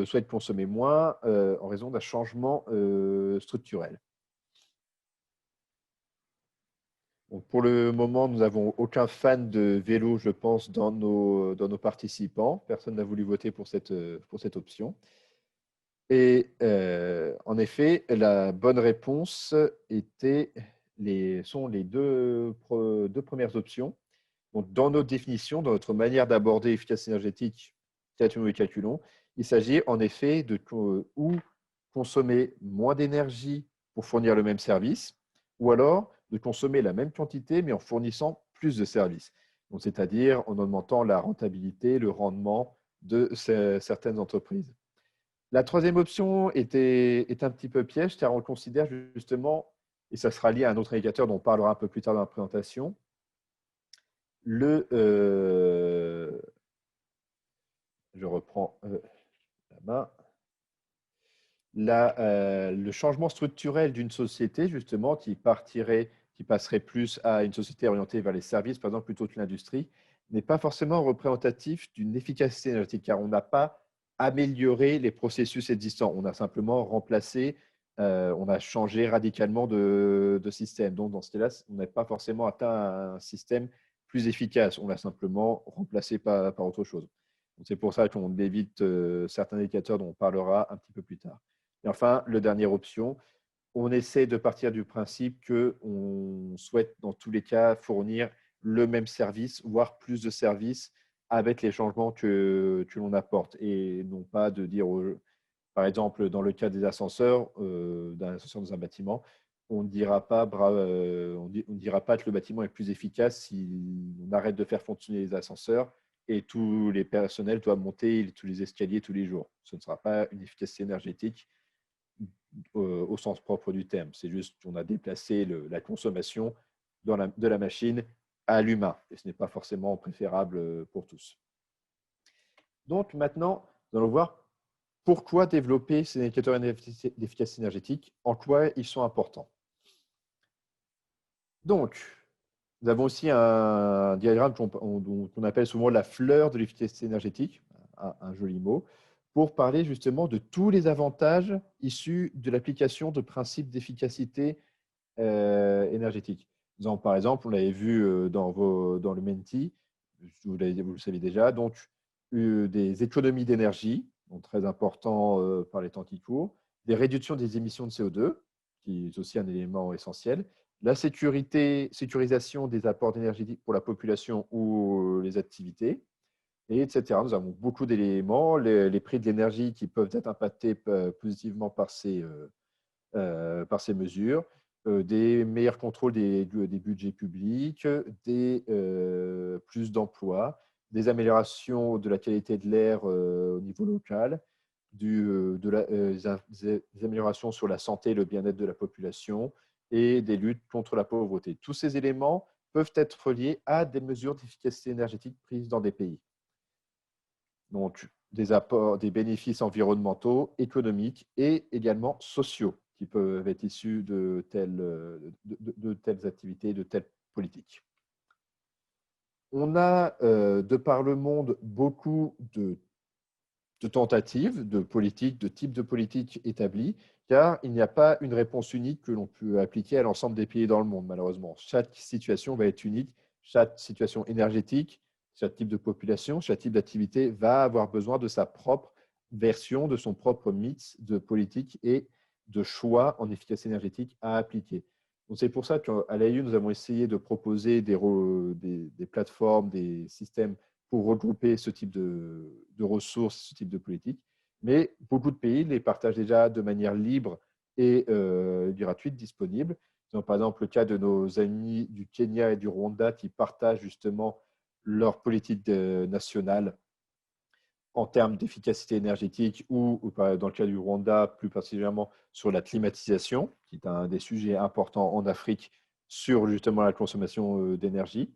souhaite consommer moins en raison d'un changement structurel. Donc, pour le moment, nous n'avons aucun fan de vélo, je pense, dans nos participants. Personne n'a voulu voter pour cette option. Et en effet, la bonne réponse sont les deux premières options. Donc, dans notre définition, dans notre manière d'aborder l'efficacité énergétique, calculons et calculons, il s'agit en effet de ou consommer moins d'énergie pour fournir le même service, ou alors de consommer la même quantité mais en fournissant plus de services. Donc, c'est-à-dire en augmentant la rentabilité, le rendement de certaines entreprises. La troisième option est un petit peu piège car on considère justement, et ça sera lié à un autre indicateur dont on parlera un peu plus tard dans la présentation, je reprends la main, le changement structurel d'une société justement qui passerait plus à une société orientée vers les services, par exemple, plutôt que l'industrie, n'est pas forcément représentatif d'une efficacité énergétique car on n'a pas amélioré les processus existants. On a simplement remplacé, on a changé radicalement de système. Donc, dans ce cas-là, on n'a pas forcément atteint un système plus efficace. On l'a simplement remplacé par autre chose. C'est pour ça qu'on évite certains indicateurs dont on parlera un petit peu plus tard. Et enfin, la dernière option, on essaie de partir du principe qu'on souhaite dans tous les cas fournir le même service, voire plus de services avec les changements que l'on apporte et non pas de dire, par exemple, dans le cas des ascenseurs, d'un ascenseur dans un bâtiment, on ne dira pas, on dira pas que le bâtiment est plus efficace si on arrête de faire fonctionner les ascenseurs et tous les personnels doivent monter tous les escaliers tous les jours. Ce ne sera pas une efficacité énergétique au sens propre du terme. C'est juste qu'on a déplacé la consommation de la machine à l'humain. Et ce n'est pas forcément préférable pour tous. Donc maintenant, nous allons voir pourquoi développer ces indicateurs d'efficacité énergétique, en quoi ils sont importants. Donc, nous avons aussi un diagramme qu'on appelle souvent la fleur de l'efficacité énergétique, un joli mot, pour parler justement de tous les avantages issus de l'application de principes d'efficacité énergétique. Donc, par exemple, on l'avait vu dans le Menti, vous le savez déjà, donc des économies d'énergie, donc très important par les temps qui courent, des réductions des émissions de CO2, qui est aussi un élément essentiel, la sécurisation des apports d'énergie pour la population ou les activités, et etc. Nous avons beaucoup d'éléments, les prix de l'énergie qui peuvent être impactés positivement par ces mesures, des meilleurs contrôles des budgets publics, plus d'emplois, des améliorations de la qualité de l'air au niveau local, des améliorations sur la santé et le bien-être de la population et des luttes contre la pauvreté. Tous ces éléments peuvent être liés à des mesures d'efficacité énergétique prises dans des pays. Donc, des apports, des bénéfices environnementaux, économiques et également sociaux qui peuvent être issus de telles activités, de telles politiques. On a, de par le monde, beaucoup de tentatives de politiques, de types de politiques établies, car il n'y a pas une réponse unique que l'on peut appliquer à l'ensemble des pays dans le monde, malheureusement. Chaque situation va être unique, chaque situation énergétique, chaque type de population, chaque type d'activité va avoir besoin de sa propre version, de son propre mix de politique et de choix en efficacité énergétique à appliquer. C'est pour ça qu'à l'AIU, nous avons essayé de proposer des plateformes, des systèmes pour regrouper ce type de ressources, ce type de politique. Mais beaucoup de pays les partagent déjà de manière libre et gratuite, disponible. Donc, par exemple, le cas de nos amis du Kenya et du Rwanda qui partagent justement leur politique nationale en termes d'efficacité énergétique ou dans le cas du Rwanda, plus particulièrement sur la climatisation, qui est un des sujets importants en Afrique sur justement la consommation d'énergie.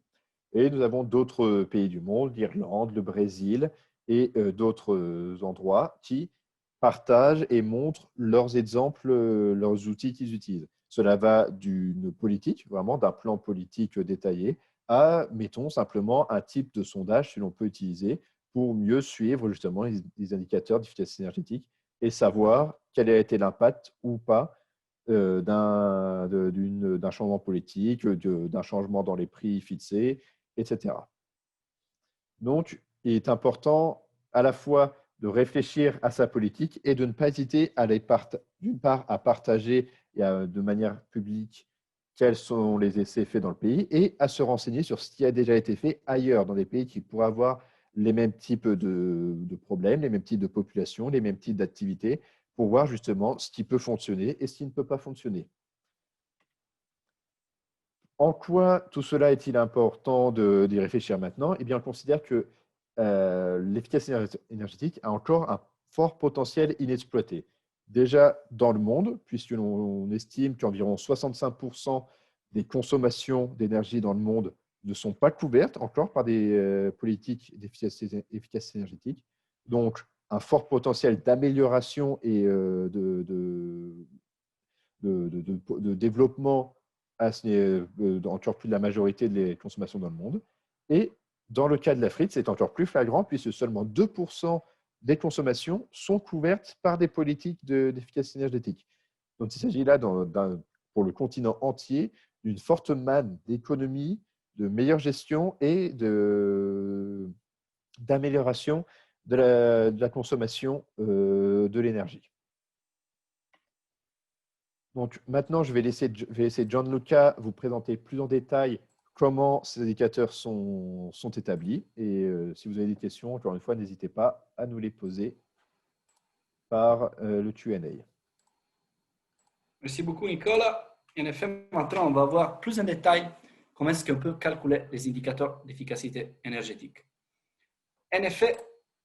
Et nous avons d'autres pays du monde, l'Irlande, le Brésil et d'autres endroits qui partagent et montrent leurs exemples, leurs outils qu'ils utilisent. Cela va d'une politique, vraiment d'un plan politique détaillé, à, mettons, simplement un type de sondage que l'on peut utiliser pour mieux suivre justement les indicateurs d'efficacité énergétique et savoir quel a été l'impact ou pas d'un changement politique, d'un changement dans les prix fixés, etc. Donc, il est important à la fois de réfléchir à sa politique et de ne pas hésiter d'une part à partager de manière publique quels sont les essais faits dans le pays et à se renseigner sur ce qui a déjà été fait ailleurs, dans des pays qui pourraient avoir les mêmes types de problèmes, les mêmes types de populations, les mêmes types d'activités, pour voir justement ce qui peut fonctionner et ce qui ne peut pas fonctionner. En quoi tout cela est-il important d'y réfléchir maintenant? Eh bien, on considère que l'efficacité énergétique a encore un fort potentiel inexploité. Déjà dans le monde, puisque l'on estime qu'environ 65% des consommations d'énergie dans le monde ne sont pas couvertes encore par des politiques d'efficacité énergétique. Donc, un fort potentiel d'amélioration et de développement encore plus de la majorité des consommations dans le monde. Et dans le cas de l'Afrique, c'est encore plus flagrant puisque seulement 2% des consommations sont couvertes par des politiques d'efficacité énergétique. Donc, il s'agit là, pour le continent entier, d'une forte manne d'économie, de meilleure gestion et d'amélioration de la consommation de l'énergie. Donc maintenant, je vais laisser Gianluca vous présenter plus en détail comment ces indicateurs sont établis. Et si vous avez des questions, encore une fois, n'hésitez pas à nous les poser par le Q&A. Merci beaucoup, Nicolas. En effet, maintenant, on va voir plus en détail comment est-ce qu'on peut calculer les indicateurs d'efficacité énergétique. En effet,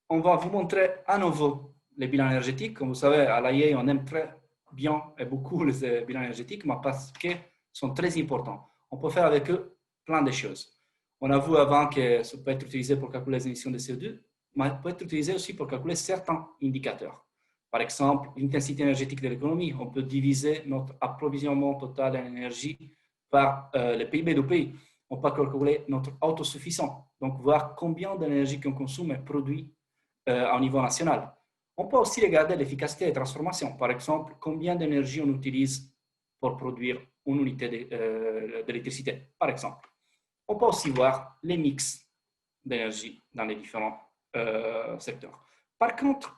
on va vous montrer à nouveau les bilans énergétiques. Comme vous savez, à l'AIE, on aime très bien et beaucoup les bilans énergétiques, mais parce qu'ils sont très importants. On peut faire avec eux plein de choses. On a vu avant que ça peut être utilisé pour calculer les émissions de CO2, mais ça peut être utilisé aussi pour calculer certains indicateurs. Par exemple, l'intensité énergétique de l'économie. On peut diviser notre approvisionnement total en énergie par le PIB du pays. On peut calculer notre autosuffisance, donc voir combien d'énergie qu'on consomme est produit au niveau national. On peut aussi regarder l'efficacité des transformations. Par exemple, combien d'énergie on utilise pour produire une unité d'électricité, par exemple. On peut aussi voir les mix d'énergie dans les différents secteurs. Par contre,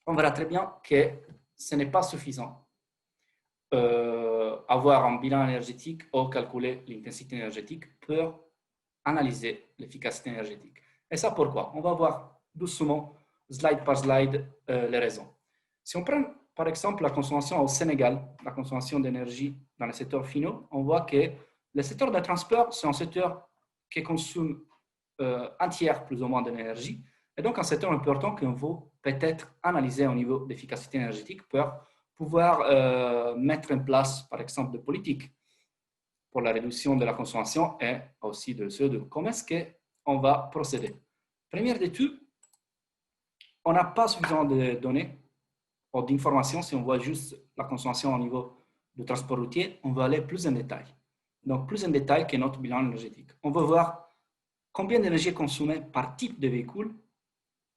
on verra très bien que ce n'est pas suffisant avoir un bilan énergétique ou calculer l'intensité énergétique pour analyser l'efficacité énergétique. Et ça pourquoi? On va voir doucement, slide par slide, les raisons. Si on prend par exemple la consommation au Sénégal, la consommation d'énergie dans les secteurs finaux, on voit que le secteur des transports, c'est un secteur qui consomme un tiers plus ou moins d'énergie, et donc un secteur important qu'on veut peut-être analyser au niveau d'efficacité énergétique pour pouvoir mettre en place, par exemple, des politiques pour la réduction de la consommation et aussi de CO2. Comment est-ce qu'on va procéder? Première des tout, on n'a pas suffisamment de données ou d'informations. Si on voit juste la consommation au niveau du transport routier, on va aller plus en détail. Donc, plus en détail que notre bilan énergétique. On va voir combien d'énergie est consommée par type de véhicule.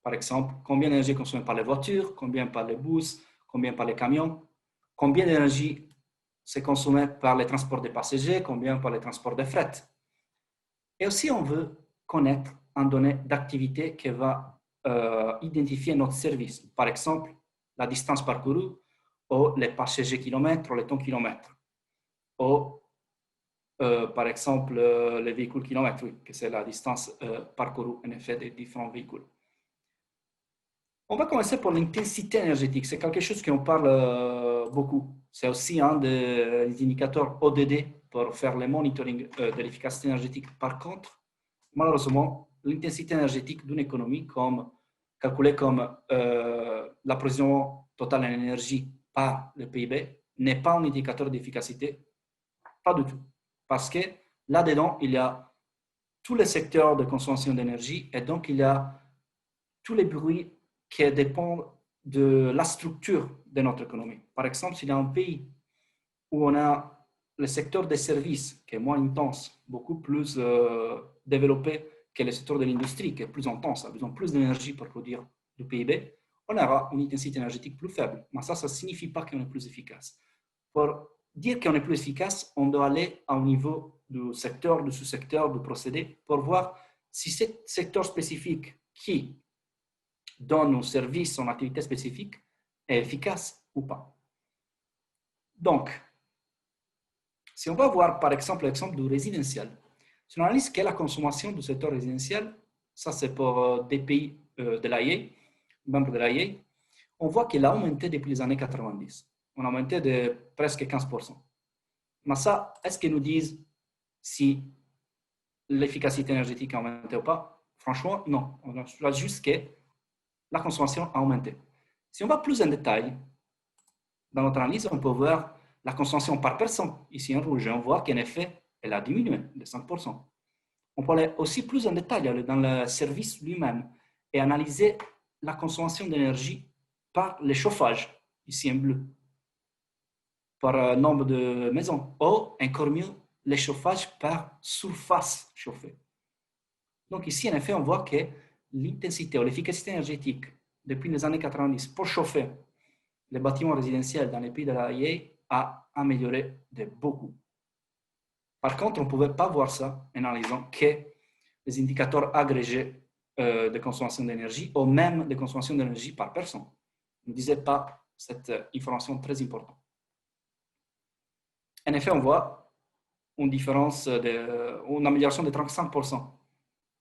Par exemple, combien d'énergie est consommée par les voitures, combien par les bus, combien par les camions, combien d'énergie c'est consommé par les transports de passagers, combien par les transports de fret. Et aussi, on veut connaître un donné d'activité qui va identifier notre service. Par exemple, la distance parcourue, ou les passagers kilomètres, ou les tonnes kilomètres. Ou, par exemple, les véhicules kilomètres, oui, que c'est la distance parcourue, en effet, des différents véhicules. On va commencer par l'intensité énergétique. C'est quelque chose qu'on parle beaucoup. C'est aussi un des indicateurs ODD pour faire le monitoring de l'efficacité énergétique. Par contre, malheureusement, l'intensité énergétique d'une économie, calculée comme l'approvisionnement total en énergie par le PIB, n'est pas un indicateur d'efficacité. Pas du tout. Parce que là-dedans, il y a tous les secteurs de consommation d'énergie et donc il y a tous les bruits qui dépendent de la structure de notre économie. Par exemple, s'il y a un pays où on a le secteur des services qui est moins intense, beaucoup plus développé que le secteur de l'industrie qui est plus intense, a besoin de plus d'énergie pour produire du PIB, on aura une intensité énergétique plus faible. Mais ça ne signifie pas qu'on est plus efficace. Pour dire qu'on est plus efficace, on doit aller au niveau du secteur, du sous-secteur, du procédé, pour voir si ce secteur spécifique qui donne un service, une activité spécifique, est efficace ou pas. Donc, si on va voir par exemple l'exemple du résidentiel, si on analyse quelle est la consommation du secteur résidentiel, ça c'est pour des pays de l'AIE, membres de l'AIE, on voit qu'il a augmenté depuis les années 90. On a augmenté de presque 15%. Mais ça, est-ce qu'ils nous disent si l'efficacité énergétique a augmenté ou pas? Franchement, non. On a juste que la consommation a augmenté. Si on va plus en détail, dans notre analyse, on peut voir la consommation par personne. Ici en rouge, on voit qu'en effet, elle a diminué de 5%. On peut aller aussi plus en détail dans le service lui-même et analyser la consommation d'énergie par le chauffage, ici en bleu, par nombre de maisons, ou encore mieux, le chauffage par surface chauffée. Donc ici, en effet, on voit que l'intensité ou l'efficacité énergétique depuis les années 90 pour chauffer les bâtiments résidentiels dans les pays de l'AIE a amélioré de beaucoup. Par contre, on ne pouvait pas voir ça en analysant que les indicateurs agrégés de consommation d'énergie ou même de consommation d'énergie par personne. On ne disait pas cette information très importante. En effet, on voit une différence, une amélioration de 35%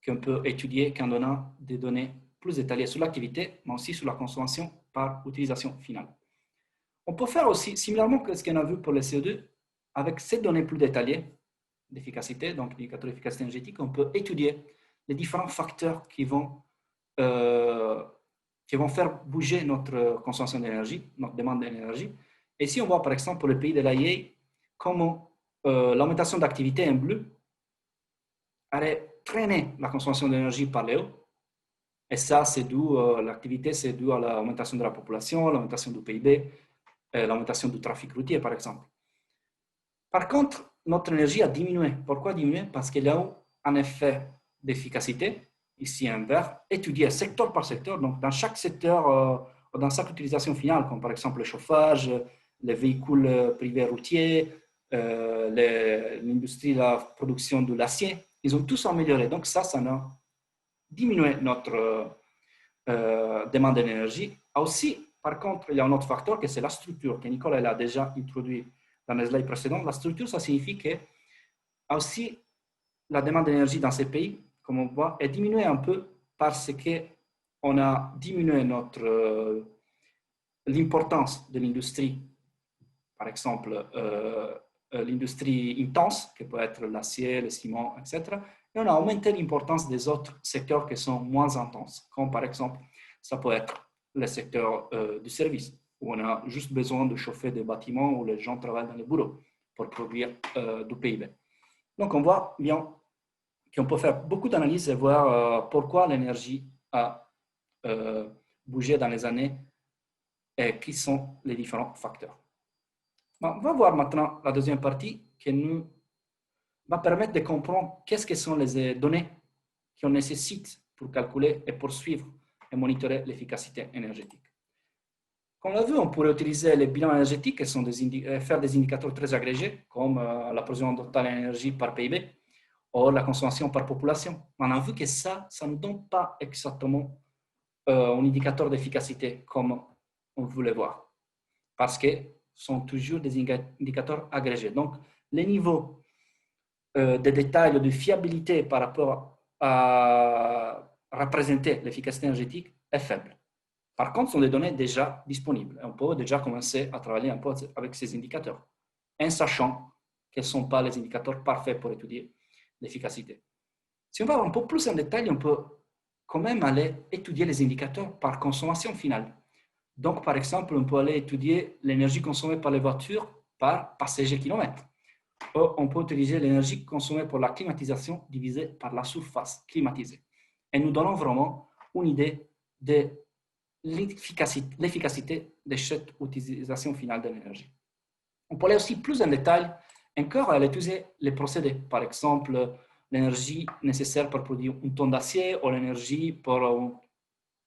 qu'on peut étudier en donnant des données plus détaillées sur l'activité, mais aussi sur la consommation par utilisation finale. On peut faire aussi, similairement à ce qu'on a vu pour le CO2, avec ces données plus détaillées d'efficacité, donc l'indicateur d'efficacité énergétique, on peut étudier les différents facteurs qui vont faire bouger notre consommation d'énergie, notre demande d'énergie. Et si on voit par exemple pour le pays de l'AIA, comment l'augmentation d'activité en bleu allait traîner la consommation d'énergie par le haut. Et ça, c'est dû, l'activité, c'est dû à l'augmentation de la population, l'augmentation du PIB, l'augmentation du trafic routier, par exemple. Par contre, notre énergie a diminué. Pourquoi diminué? Parce qu'il y a eu un effet d'efficacité, ici en vert, étudié secteur par secteur. Donc, dans chaque secteur, dans chaque utilisation finale, comme par exemple le chauffage, les véhicules privés routiers, l'industrie de la production de l'acier, ils ont tous amélioré. Donc, ça a diminué notre demande d'énergie. Aussi, par contre, il y a un autre facteur que c'est la structure, que Nicolas a déjà introduit dans les slides précédents. La structure, ça signifie que aussi la demande d'énergie dans ces pays, comme on voit, est diminuée un peu parce qu'on a diminué l'importance de l'industrie, par exemple l'industrie intense, qui peut être l'acier, le ciment, etc. Et on a augmenté l'importance des autres secteurs qui sont moins intenses, comme par exemple, ça peut être le secteur du service, où on a juste besoin de chauffer des bâtiments où les gens travaillent dans les bureaux pour produire du PIB. Donc, on voit bien qu'on peut faire beaucoup d'analyses et voir pourquoi l'énergie a bougé dans les années et qui sont les différents facteurs. On va voir maintenant la deuxième partie qui nous va permettre de comprendre qu'est-ce que sont les données qu'on nécessite pour calculer et poursuivre et monitorer l'efficacité énergétique. Comme on l'a vu, on pourrait utiliser les bilans énergétiques qui sont faire des indicateurs très agrégés, comme la production totale d'énergie par PIB ou la consommation par population. On a vu que ça ne donne pas exactement un indicateur d'efficacité comme on voulait voir, parce que ce sont toujours des indicateurs agrégés. Donc, les niveaux de détail, de fiabilité par rapport à représenter l'efficacité énergétique est faible. Par contre, ce sont des données déjà disponibles. On peut déjà commencer à travailler un peu avec ces indicateurs, en sachant quels ne sont pas les indicateurs parfaits pour étudier l'efficacité. Si on va un peu plus en détail, on peut quand même aller étudier les indicateurs par consommation finale. Donc, par exemple, on peut aller étudier l'énergie consommée par les voitures par passager kilomètre. Ou on peut utiliser l'énergie consommée pour la climatisation divisée par la surface climatisée. Et nous donnons vraiment une idée de l'efficacité de cette utilisation finale de l'énergie. On peut aller aussi plus en détail encore à étudier les procédés. Par exemple, l'énergie nécessaire pour produire une tonne d'acier ou l'énergie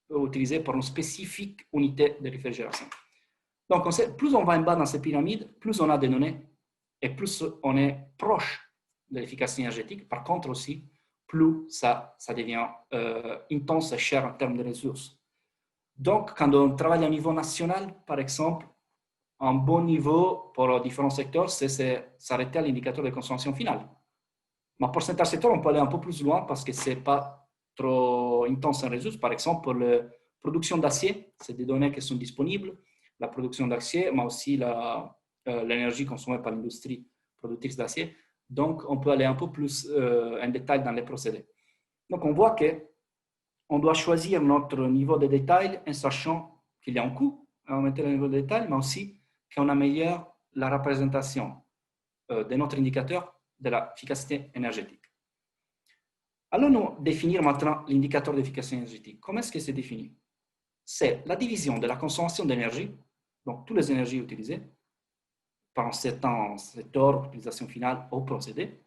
utilisée pour une spécifique unité de réfrigération. Donc, plus on va en bas dans cette pyramide, plus on a des données et plus on est proche de l'efficacité énergétique. Par contre aussi, plus ça devient intense et cher en termes de ressources. Donc, quand on travaille à niveau national, par exemple, un bon niveau pour différents secteurs, c'est s'arrêter à l'indicateur de consommation finale. Mais pour certains secteurs, on peut aller un peu plus loin parce que ce n'est pas trop intense en ressources. Par exemple, pour la production d'acier, c'est des données qui sont disponibles. La production d'acier, mais aussi l'énergie consommée par l'industrie productrice d'acier. Donc, on peut aller un peu plus en détail dans les procédés. Donc, on voit qu'on doit choisir notre niveau de détail en sachant qu'il y a un coût à augmenter le niveau de détail, mais aussi qu'on améliore la représentation de notre indicateur de l'efficacité énergétique. Allons-nous définir maintenant l'indicateur d'efficacité énergétique. Comment est-ce que c'est défini? C'est la division de la consommation d'énergie, donc toutes les énergies utilisées, par un certain secteur, utilisation finale ou procédé,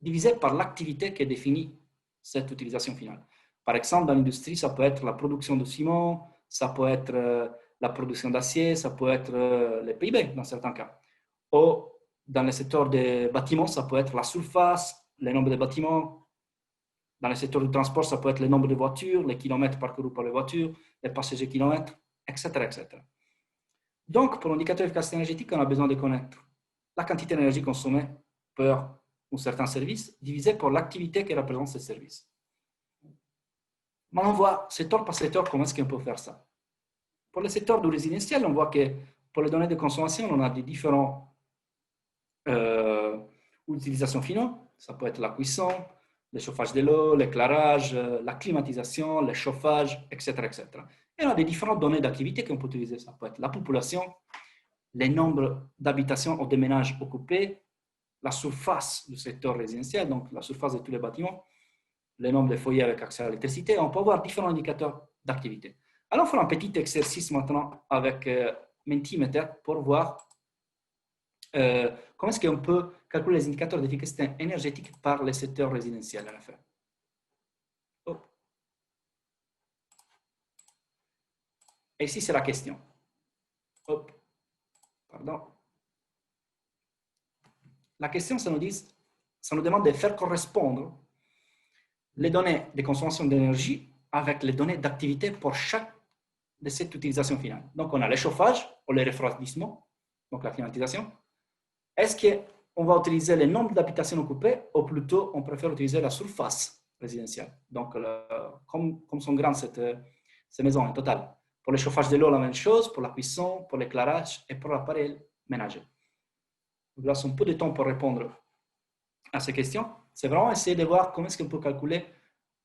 divisé par l'activité qui définit cette utilisation finale. Par exemple, dans l'industrie, ça peut être la production de ciment, ça peut être la production d'acier, ça peut être le PIB dans certains cas. Ou dans le secteur des bâtiments, ça peut être la surface, le nombre de bâtiments. Dans le secteur du transport, ça peut être le nombre de voitures, les kilomètres parcourus par les voitures, les passagers kilomètres, etc., etc. Donc, pour l'indicateur d'efficacité énergétique, on a besoin de connaître la quantité d'énergie consommée par un certain service divisé par l'activité qui représente ce service. Mais on voit secteur par secteur comment est-ce qu'on peut faire ça. Pour le secteur du résidentiel, on voit que pour les données de consommation, on a des différents Utilisation finale, ça peut être la cuisson, le chauffage de l'eau, l'éclairage, la climatisation, le chauffage, etc., etc. Et on a des différentes données d'activité qu'on peut utiliser. Ça peut être la population, les nombres d'habitations ou de ménages occupés, la surface du secteur résidentiel, donc la surface de tous les bâtiments, le nombre de foyers avec accès à l'électricité. On peut avoir différents indicateurs d'activité. Alors, on fera un petit exercice maintenant avec Mentimeter pour voir comment est-ce qu'on peut calculer les indicateurs d'efficacité énergétique par les secteurs résidentiels, en effet. Hop. Et ici, c'est la question. Hop. Pardon. La question, ça nous demande de faire correspondre les données de consommation d'énergie avec les données d'activité pour chaque de cette utilisation finale. Donc, on a le chauffage ou le refroidissement, donc la climatisation. Est-ce qu'on va utiliser le nombre d'habitations occupées ou plutôt on préfère utiliser la surface résidentielle? Donc, comme sont grandes ces maisons en total. Pour le chauffage de l'eau, la même chose, pour la cuisson, pour l'éclairage et pour l'appareil ménager. Nous avons un peu de temps pour répondre à ces questions. C'est vraiment essayer de voir comment est-ce qu'on peut calculer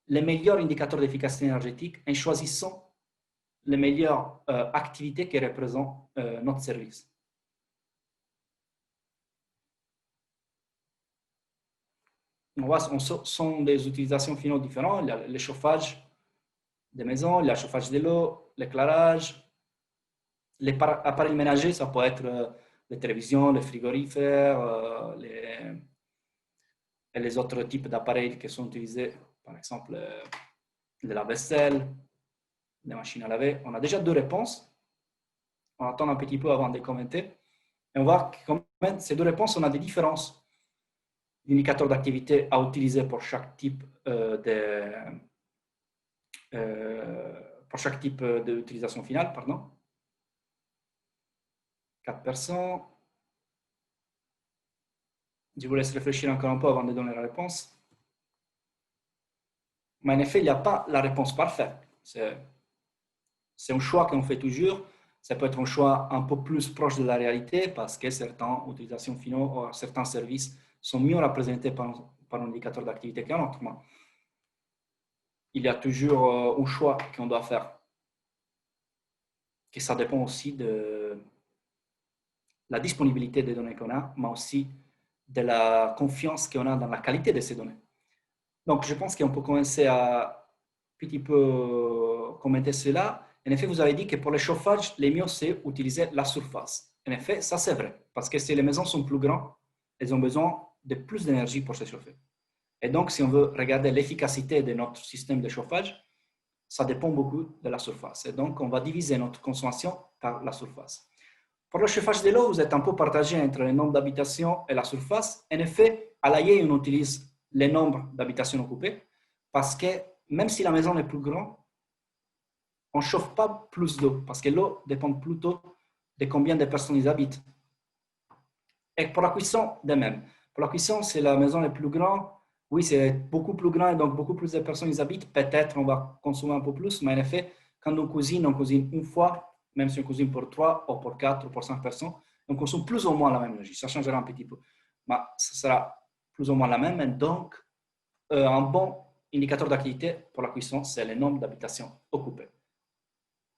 les meilleurs indicateurs d'efficacité énergétique en choisissant les meilleures activités qui représentent notre service. On voit, sont des utilisations finales différentes. Il y a le chauffage des maisons, il y a le chauffage de l'eau, l'éclairage. Les appareils ménagers, ça peut être les télévisions, les frigorifères, et les autres types d'appareils qui sont utilisés, par exemple, de la vaisselle, les machines à laver. On a déjà deux réponses. On attend un petit peu avant de commenter. Et on voit que ces deux réponses, on a des différences d'indicateurs d'activité à utiliser pour chaque type d'utilisation finale. Pardon. 4%. Je vous laisse réfléchir encore un peu avant de donner la réponse. Mais en effet, il n'y a pas la réponse parfaite. C'est un choix qu'on fait toujours. Ça peut être un choix un peu plus proche de la réalité parce que certaines utilisations finales ou certains services sont mieux représentés par un indicateur d'activité qu'un autre. Il y a toujours un choix qu'on doit faire. Et ça dépend aussi de la disponibilité des données qu'on a, mais aussi de la confiance qu'on a dans la qualité de ces données. Donc, je pense qu'on peut commencer à un petit peu commenter cela. En effet, vous avez dit que pour le chauffage, le mieux, c'est utiliser la surface. En effet, ça, c'est vrai. Parce que si les maisons sont plus grandes, elles ont besoin de plus d'énergie pour se chauffer. Et donc, si on veut regarder l'efficacité de notre système de chauffage, ça dépend beaucoup de la surface. Et donc, on va diviser notre consommation par la surface. Pour le chauffage de l'eau, vous êtes un peu partagé entre le nombre d'habitations et la surface. En effet, à l'AIE, on utilise le nombre d'habitations occupées parce que même si la maison est plus grande, on ne chauffe pas plus d'eau parce que l'eau dépend plutôt de combien de personnes y habitent. Et pour la cuisson, de même. Pour la cuisson, si la maison est plus grande, oui, c'est beaucoup plus grand et donc beaucoup plus de personnes y habitent. Peut-être on va consommer un peu plus, mais en effet, quand on cuisine une fois, même si on cuisine pour 3 ou pour 4 ou pour 5 personnes, on consomme plus ou moins la même énergie. Ça changera un petit peu. Mais ça sera plus ou moins la même. Et donc, un bon indicateur d'activité pour la cuisson, c'est le nombre d'habitations occupées.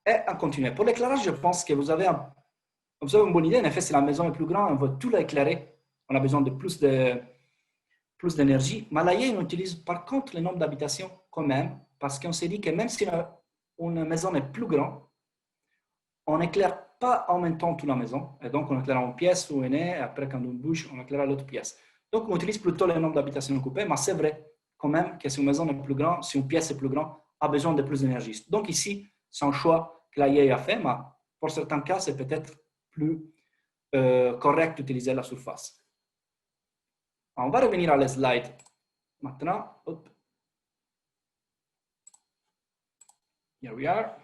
Et à continuer. Pour l'éclairage, je pense que vous avez une bonne idée. En effet, si la maison est plus grande, on veut tout l'éclairer. On a besoin de plus d'énergie. Mais là, on utilise par contre le nombre d'habitations quand même, parce qu'on s'est dit que même si une maison est plus grande, on n'éclaire pas en même temps toute la maison. Et donc, on éclaire une pièce où on est, et après, quand on bouge, on éclaire l'autre pièce. Donc, on utilise plutôt le nombre d'habitations occupées, mais c'est vrai quand même que si une maison est plus grande, si une pièce est plus grande, a besoin de plus d'énergie. Donc, ici, c'est un choix que l'AIE a fait, mais pour certains cas, c'est peut-être plus correct d'utiliser la surface. On va revenir à la slide maintenant. Hop. Here we are.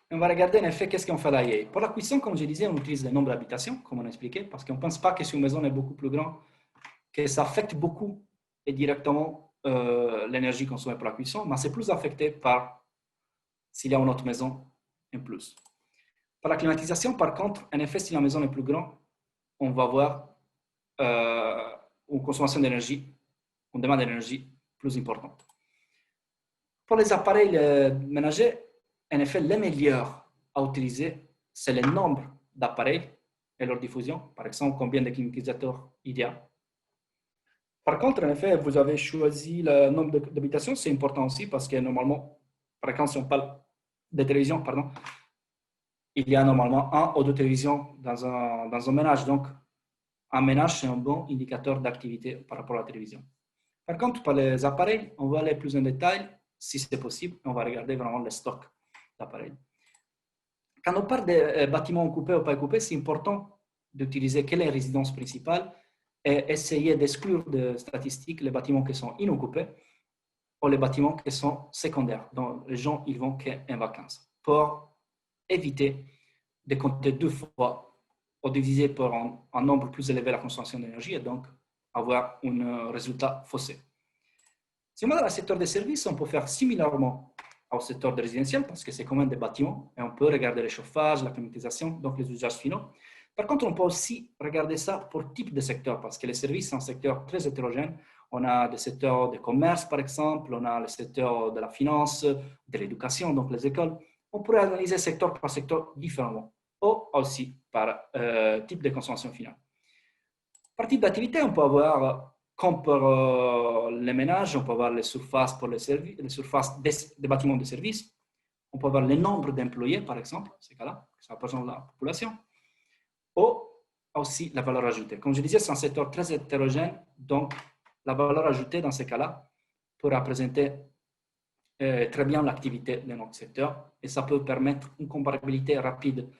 On va regarder en effet qu'est-ce qu'on fait à l'AIE. Pour la cuisson, comme je disais, on utilise le nombre d'habitations, comme on a expliqué, parce qu'on ne pense pas que si une maison est beaucoup plus grande, que ça affecte beaucoup et directement l'énergie consommée pour la cuisson, mais c'est plus affecté par s'il y a une autre maison en plus. Pour la climatisation, par contre, en effet, si la maison est plus grande, on va voir une consommation d'énergie, une demande d'énergie plus importante. Pour les appareils ménagers, en effet, les meilleurs à utiliser, c'est le nombre d'appareils et leur diffusion. Par exemple, combien de climatisateurs il y a. Par contre, en effet, vous avez choisi le nombre d'habitations, c'est important aussi parce que normalement, par exemple, si on parle de télévision, pardon, il y a normalement 1 ou 2 télévisions dans un ménage. Donc, un ménage, c'est un bon indicateur d'activité par rapport à la télévision. Par contre, pour les appareils, on va aller plus en détail, si c'est possible, on va regarder vraiment le stock d'appareils. Quand on parle de bâtiments occupés ou pas occupés, c'est important d'utiliser quelle est la résidence principale et essayer d'exclure de statistiques les bâtiments qui sont inoccupés ou les bâtiments qui sont secondaires, dont les gens ils vont qu'en vacances, pour éviter de compter 2 fois ou diviser par un nombre plus élevé la consommation d'énergie et donc avoir un résultat faussé. Si on va dans le secteur des services, on peut faire similairement au secteur de résidentiel parce que c'est quand même des bâtiments et on peut regarder le chauffage, la climatisation, donc les usages finaux. Par contre, on peut aussi regarder ça pour type de secteur parce que les services sont un secteur très hétérogène. On a des secteurs de commerce, par exemple, on a le secteur de la finance, de l'éducation, donc les écoles. On pourrait analyser secteur par secteur différemment ou aussi par type de consommation finale. Par type d'activité, on peut avoir, comme pour les ménages, on peut avoir les surfaces pour les surfaces des bâtiments de services. On peut avoir le nombre d'employés, par exemple, ces cas-là, ça représente la population. Ou aussi la valeur ajoutée. Comme je disais, c'est un secteur très hétérogène, donc la valeur ajoutée dans ces cas-là peut représenter très bien l'activité de notre secteur et ça peut permettre une comparabilité rapide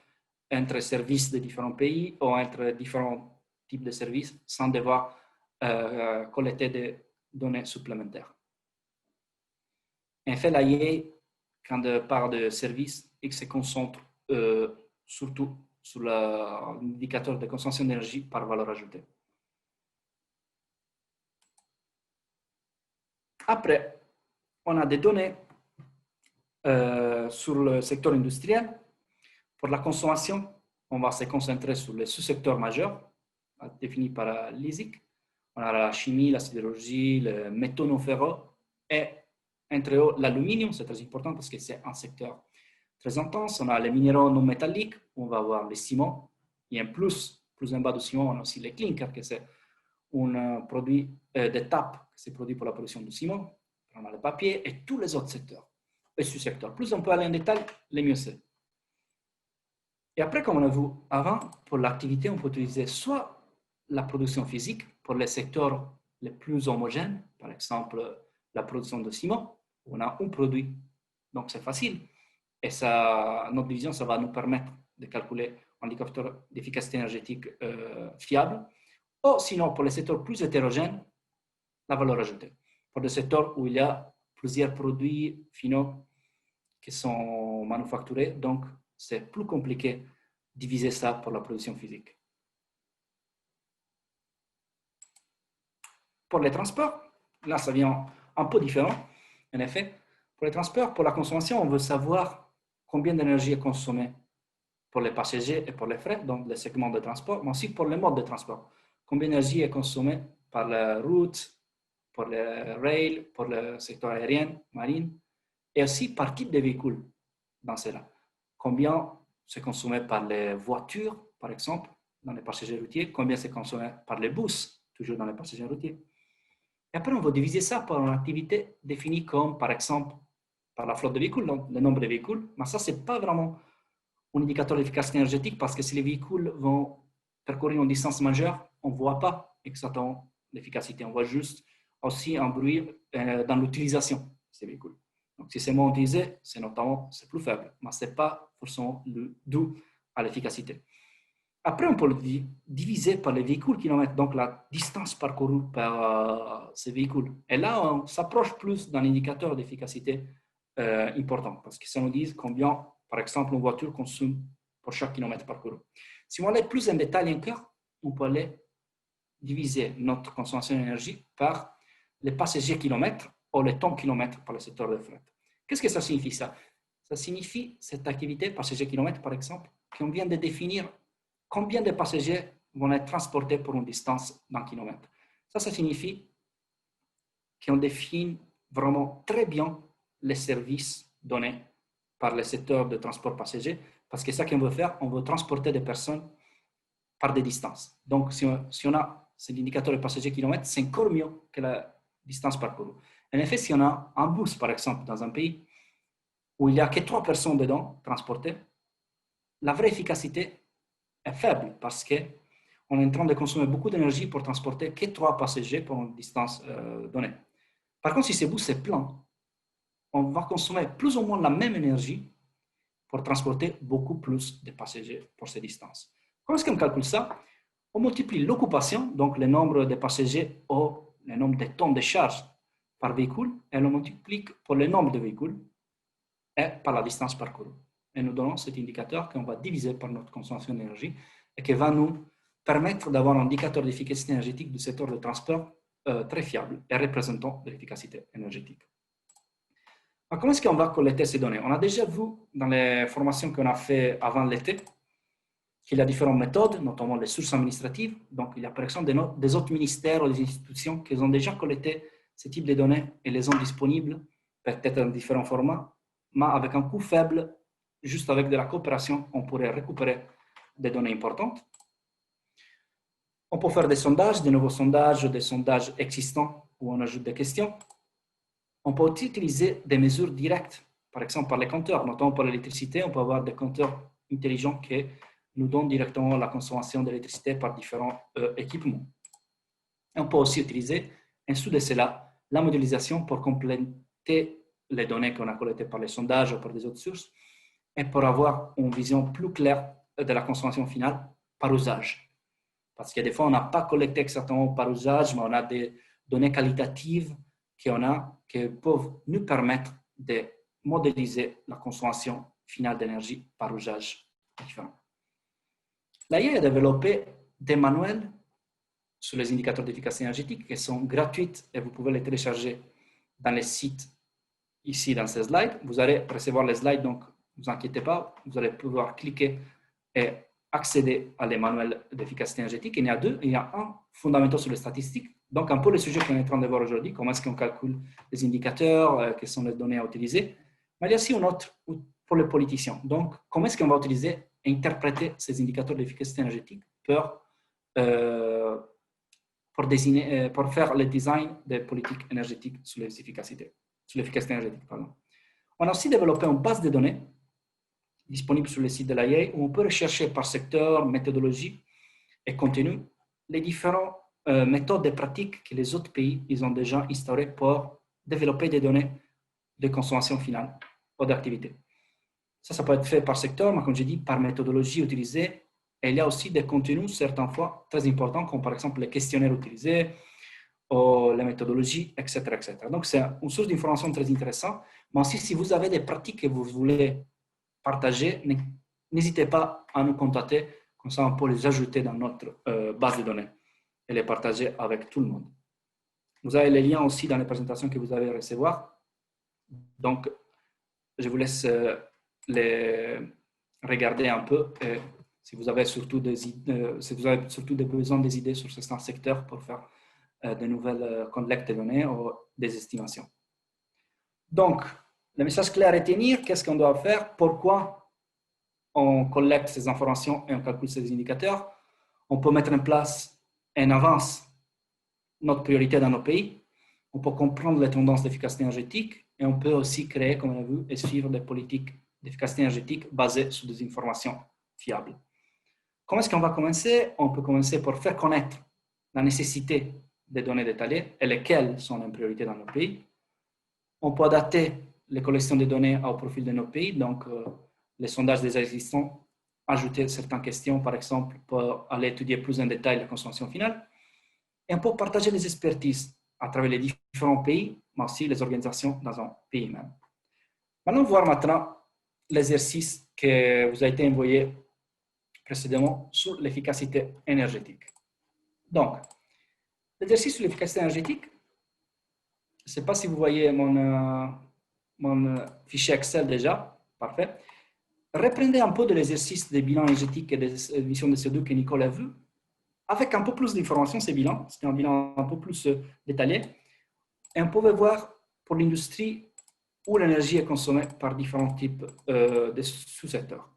entre services de différents pays ou entre différents types de services sans devoir collecter des données supplémentaires. En fait, l'AIE, quand on parle de services, il se concentre surtout sur l'indicateur de consommation d'énergie par valeur ajoutée. Après, on a des données sur le secteur industriel. Pour la consommation, on va se concentrer sur les sous-secteurs majeurs définis par l'ISIC. On a la chimie, la sidérurgie, les métaux non ferreux et entre eux l'aluminium, c'est très important parce que c'est un secteur très intense. On a les minéraux non métalliques, on va avoir les ciments. Et en plus en bas du ciment, on a aussi les clinkers, que c'est un produit d'étape qui s'est produit pour la production du ciment. On a le papier et tous les autres secteurs et sous-secteurs. Plus on peut aller en détail, le mieux c'est. Et après, comme on a vu avant, pour l'activité, on peut utiliser soit la production physique pour les secteurs les plus homogènes, par exemple la production de ciment, on a un produit, donc c'est facile. Et ça, notre division, ça va nous permettre de calculer un indicateur d'efficacité énergétique fiable. Ou sinon, pour les secteurs plus hétérogènes, la valeur ajoutée. Pour des secteurs où il y a plusieurs produits finaux qui sont manufacturés, donc c'est plus compliqué de diviser ça pour la production physique. Pour les transports, là, ça vient un peu différent. En effet, pour les transports, pour la consommation, on veut savoir combien d'énergie est consommée pour les passagers et pour les frais, donc les segments de transport, mais aussi pour les modes de transport. Combien d'énergie est consommée par la route, pour le rail, pour le secteur aérien, marine, et aussi par type de véhicule dans cela. Combien c'est consommé par les voitures, par exemple, dans les passagers routiers, combien c'est consommé par les bus, toujours dans les passagers routiers. Et après, on va diviser ça par une activité définie comme, par exemple, par la flotte de véhicules, donc le nombre de véhicules. Mais ça, ce n'est pas vraiment un indicateur d'efficacité énergétique parce que si les véhicules vont parcourir une distance majeure, on ne voit pas exactement l'efficacité. On voit juste aussi un bruit dans l'utilisation de ces véhicules. Donc, si c'est moins utilisé, c'est plus faible, mais ce n'est pas forcément dû à l'efficacité. Après, on peut le diviser par les véhicules kilomètres, donc la distance parcourue par ces véhicules. Et là, on s'approche plus d'un indicateur d'efficacité important, parce que ça nous dit combien, par exemple, une voiture consomme pour chaque kilomètre parcouru. Si on allait plus en détail encore, on peut aller diviser notre consommation d'énergie par les passagers kilomètres ou les tonnes kilomètres par le secteur de fret. Qu'est-ce que ça signifie ça? Ça signifie cette activité passager kilomètre, par exemple, qu'on vient de définir combien de passagers vont être transportés pour une distance d'un kilomètre. Ça signifie qu'on définit vraiment très bien les services donnés par le secteur de transport passager, parce que ça qu'on veut faire, on veut transporter des personnes par des distances. Donc, si on a cet indicateur de passagers kilomètres, c'est encore mieux que la distance parcourue. En effet, si on a un bus, par exemple, dans un pays où il n'y a que 3 personnes dedans transportées, la vraie efficacité est faible parce qu'on est en train de consommer beaucoup d'énergie pour transporter que 3 passagers pour une distance donnée. Par contre, si ce bus est plein, on va consommer plus ou moins la même énergie pour transporter beaucoup plus de passagers pour ces distances. Comment est-ce qu'on calcule ça? On multiplie l'occupation, donc le nombre de passagers ou le nombre de tonnes de charge par véhicule, et on multiplie pour le nombre de véhicules et par la distance parcourue. Et nous donnons cet indicateur qu'on va diviser par notre consommation d'énergie et qui va nous permettre d'avoir un indicateur d'efficacité énergétique du secteur de transport très fiable et représentant de l'efficacité énergétique. Alors, comment est-ce qu'on va collecter ces données? On a déjà vu dans les formations qu'on a fait avant l'été qu'il y a différentes méthodes, notamment les sources administratives. Donc, il y a par exemple des autres ministères ou des institutions qui ont déjà collecté ce type de données et les ont disponibles, peut-être dans différents formats, mais avec un coût faible. Juste avec de la coopération, on pourrait récupérer des données importantes. On peut faire des sondages, des nouveaux sondages, des sondages existants où on ajoute des questions. On peut aussi utiliser des mesures directes, par exemple par les compteurs, notamment pour l'électricité. On peut avoir des compteurs intelligents qui nous donnent directement la consommation d'électricité par différents équipements. Et on peut aussi utiliser, en dessous de cela, la modélisation pour compléter les données qu'on a collectées par les sondages ou par des autres sources et pour avoir une vision plus claire de la consommation finale par usage. Parce que des fois, on n'a pas collecté exactement par usage, mais on a des données qualitatives qui peuvent nous permettre de modéliser la consommation finale d'énergie par usage différent. L'AIE a développé des manuels sur les indicateurs d'efficacité énergétique qui sont gratuits et vous pouvez les télécharger dans les sites ici dans ces slides. Vous allez recevoir les slides, donc ne vous inquiétez pas, vous allez pouvoir cliquer et accéder à les manuels d'efficacité énergétique. Il y en a 2. Il y a un fondamental sur les statistiques, donc un peu le sujet qu'on est en train de voir aujourd'hui, comment est-ce qu'on calcule les indicateurs, quelles sont les données à utiliser. Mais il y a aussi un autre pour les politiciens. Donc, comment est-ce qu'on va utiliser et interpréter ces indicateurs d'efficacité énergétique pour faire le design des politiques énergétiques sur l'efficacité énergétique. Pardon. On a aussi développé une base de données disponible sur le site de l'AIE où on peut rechercher par secteur, méthodologie et contenu les différentes méthodes et pratiques que les autres pays ils ont déjà instaurées pour développer des données de consommation finale ou d'activité. Ça peut être fait par secteur, mais comme j'ai dit, par méthodologie utilisée. Et il y a aussi des contenus, certaines fois, très importants, comme par exemple les questionnaires utilisés, ou les méthodologies, etc., etc. Donc, c'est une source d'information très intéressante. Mais aussi, si vous avez des pratiques que vous voulez partager, n'hésitez pas à nous contacter. Comme ça, on peut les ajouter dans notre base de données et les partager avec tout le monde. Vous avez les liens aussi dans les présentations que vous allez recevoir. Donc, je vous laisse les regarder un peu. Et si vous avez surtout des idées, si vous avez surtout besoin des idées sur certains secteurs pour faire de nouvelles collectes de données ou des estimations. Donc, le message clair à retenir, qu'est-ce qu'on doit faire, pourquoi on collecte ces informations et on calcule ces indicateurs. On peut mettre en place en avance notre priorité dans nos pays. On peut comprendre les tendances d'efficacité énergétique et on peut aussi créer, comme on a vu, et suivre des politiques d'efficacité énergétique basées sur des informations fiables. Comment est-ce qu'on va commencer? On peut commencer par faire connaître la nécessité des données détaillées et lesquelles sont en priorité dans nos pays. On peut adapter les collections de données au profil de nos pays, donc les sondages des existants, ajouter certaines questions, par exemple, pour aller étudier plus en détail la consommation finale. Et on peut partager les expertises à travers les différents pays, mais aussi les organisations dans un pays même. Maintenant, voir maintenant l'exercice que vous a été envoyé précédemment sur l'efficacité énergétique. Donc, l'exercice sur l'efficacité énergétique, je ne sais pas si vous voyez mon fichier Excel déjà, parfait. Reprenez un peu de l'exercice des bilans énergétiques et des émissions de CO2 que Nicole a vu avec un peu plus d'informations, ces bilans, c'était un bilan un peu plus détaillé, et on pouvait voir pour l'industrie où l'énergie est consommée par différents types de sous-secteurs.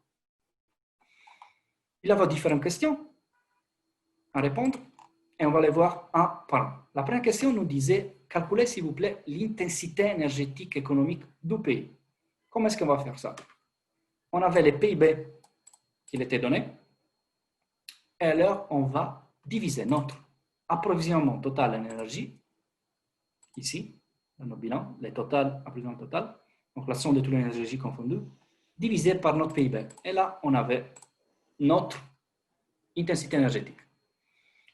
Il y avait différentes questions à répondre et on va les voir un par un. La première question nous disait, calculez s'il vous plaît l'intensité énergétique économique du pays. Comment est-ce qu'on va faire ça? On avait les PIB qui étaient donnés et alors on va diviser notre approvisionnement total en énergie, ici, dans nos bilans, les total, approvisionnement total, donc la somme de toute l'énergie confondue, divisé par notre PIB. Et là, on avait notre intensité énergétique.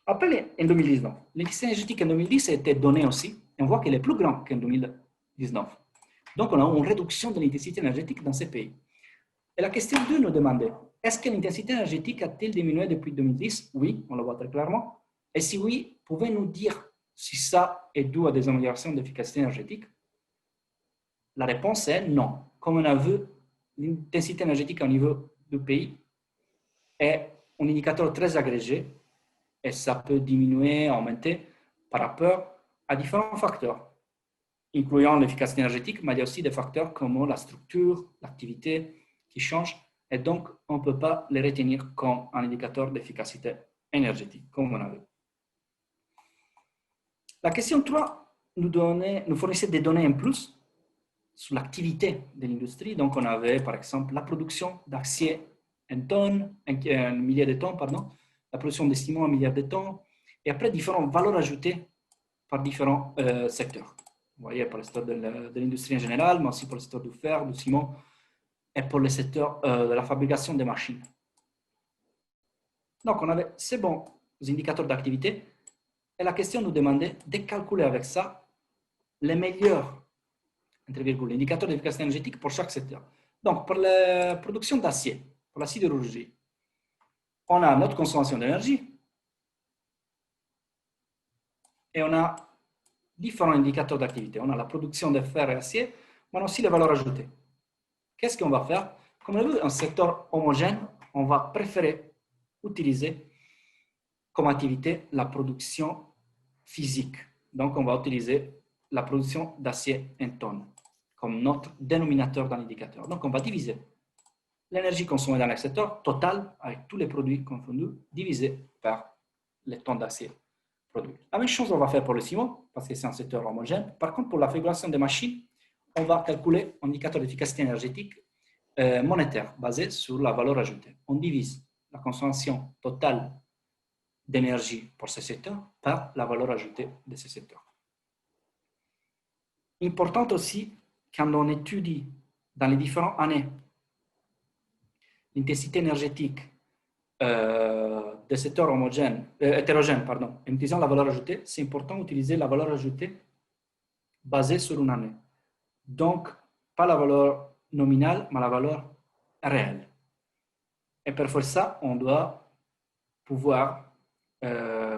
Après, en 2019, l'intensité énergétique en 2010 a été donnée aussi, et on voit qu'elle est plus grande qu'en 2019. Donc, on a une réduction de l'intensité énergétique dans ces pays. Et la question 2 nous demandait, est-ce que l'intensité énergétique a-t-elle diminué depuis 2010? Oui, on le voit très clairement. Et si oui, pouvez-vous nous dire si ça est dû à des améliorations d'efficacité énergétique? La réponse est non. Comme on a vu, l'intensité énergétique au niveau du pays est un indicateur très agrégé et ça peut diminuer, augmenter par rapport à différents facteurs, incluant l'efficacité énergétique, mais il y a aussi des facteurs comme la structure, l'activité qui changent, et donc on ne peut pas les retenir comme un indicateur d'efficacité énergétique, comme on a vu. La question 3 nous fournissait des données en plus sur l'activité de l'industrie. Donc, on avait, par exemple, la production d'acier en tonnes, un millier de tonnes, pardon, la production de ciment en milliards de tonnes, et après, différentes valeurs ajoutées par différents secteurs. Vous voyez, pour le secteur de l'industrie en général, mais aussi pour le secteur du fer, du ciment, et pour le secteur de la fabrication des machines. Donc, on avait ces bons indicateurs d'activité, et la question nous demandait de calculer avec ça les meilleurs indicateur d'efficacité énergétique pour chaque secteur. Donc, pour la production d'acier, pour la sidérurgie, on a notre consommation d'énergie et on a différents indicateurs d'activité. On a la production de fer et acier, mais on a aussi les valeurs ajoutées. Qu'est-ce qu'on va faire? Comme on a vu, un secteur homogène, on va préférer utiliser comme activité la production physique. Donc, on va utiliser la production d'acier en tonnes comme notre dénominateur dans l'indicateur. Donc, on va diviser l'énergie consommée dans le secteur total avec tous les produits confondus divisé par les tonnes d'acier produits. La même chose, on va faire pour le ciment parce que c'est un secteur homogène. Par contre, pour la fabrication des machines, on va calculer un indicateur d'efficacité énergétique monétaire basé sur la valeur ajoutée. On divise la consommation totale d'énergie pour ce secteur par la valeur ajoutée de ce secteur. Important aussi, quand on étudie dans les différentes années l'intensité énergétique des secteurs hétérogènes, en utilisant la valeur ajoutée, c'est important d'utiliser la valeur ajoutée basée sur une année. Donc, pas la valeur nominale, mais la valeur réelle. Et pour faire ça, on doit pouvoir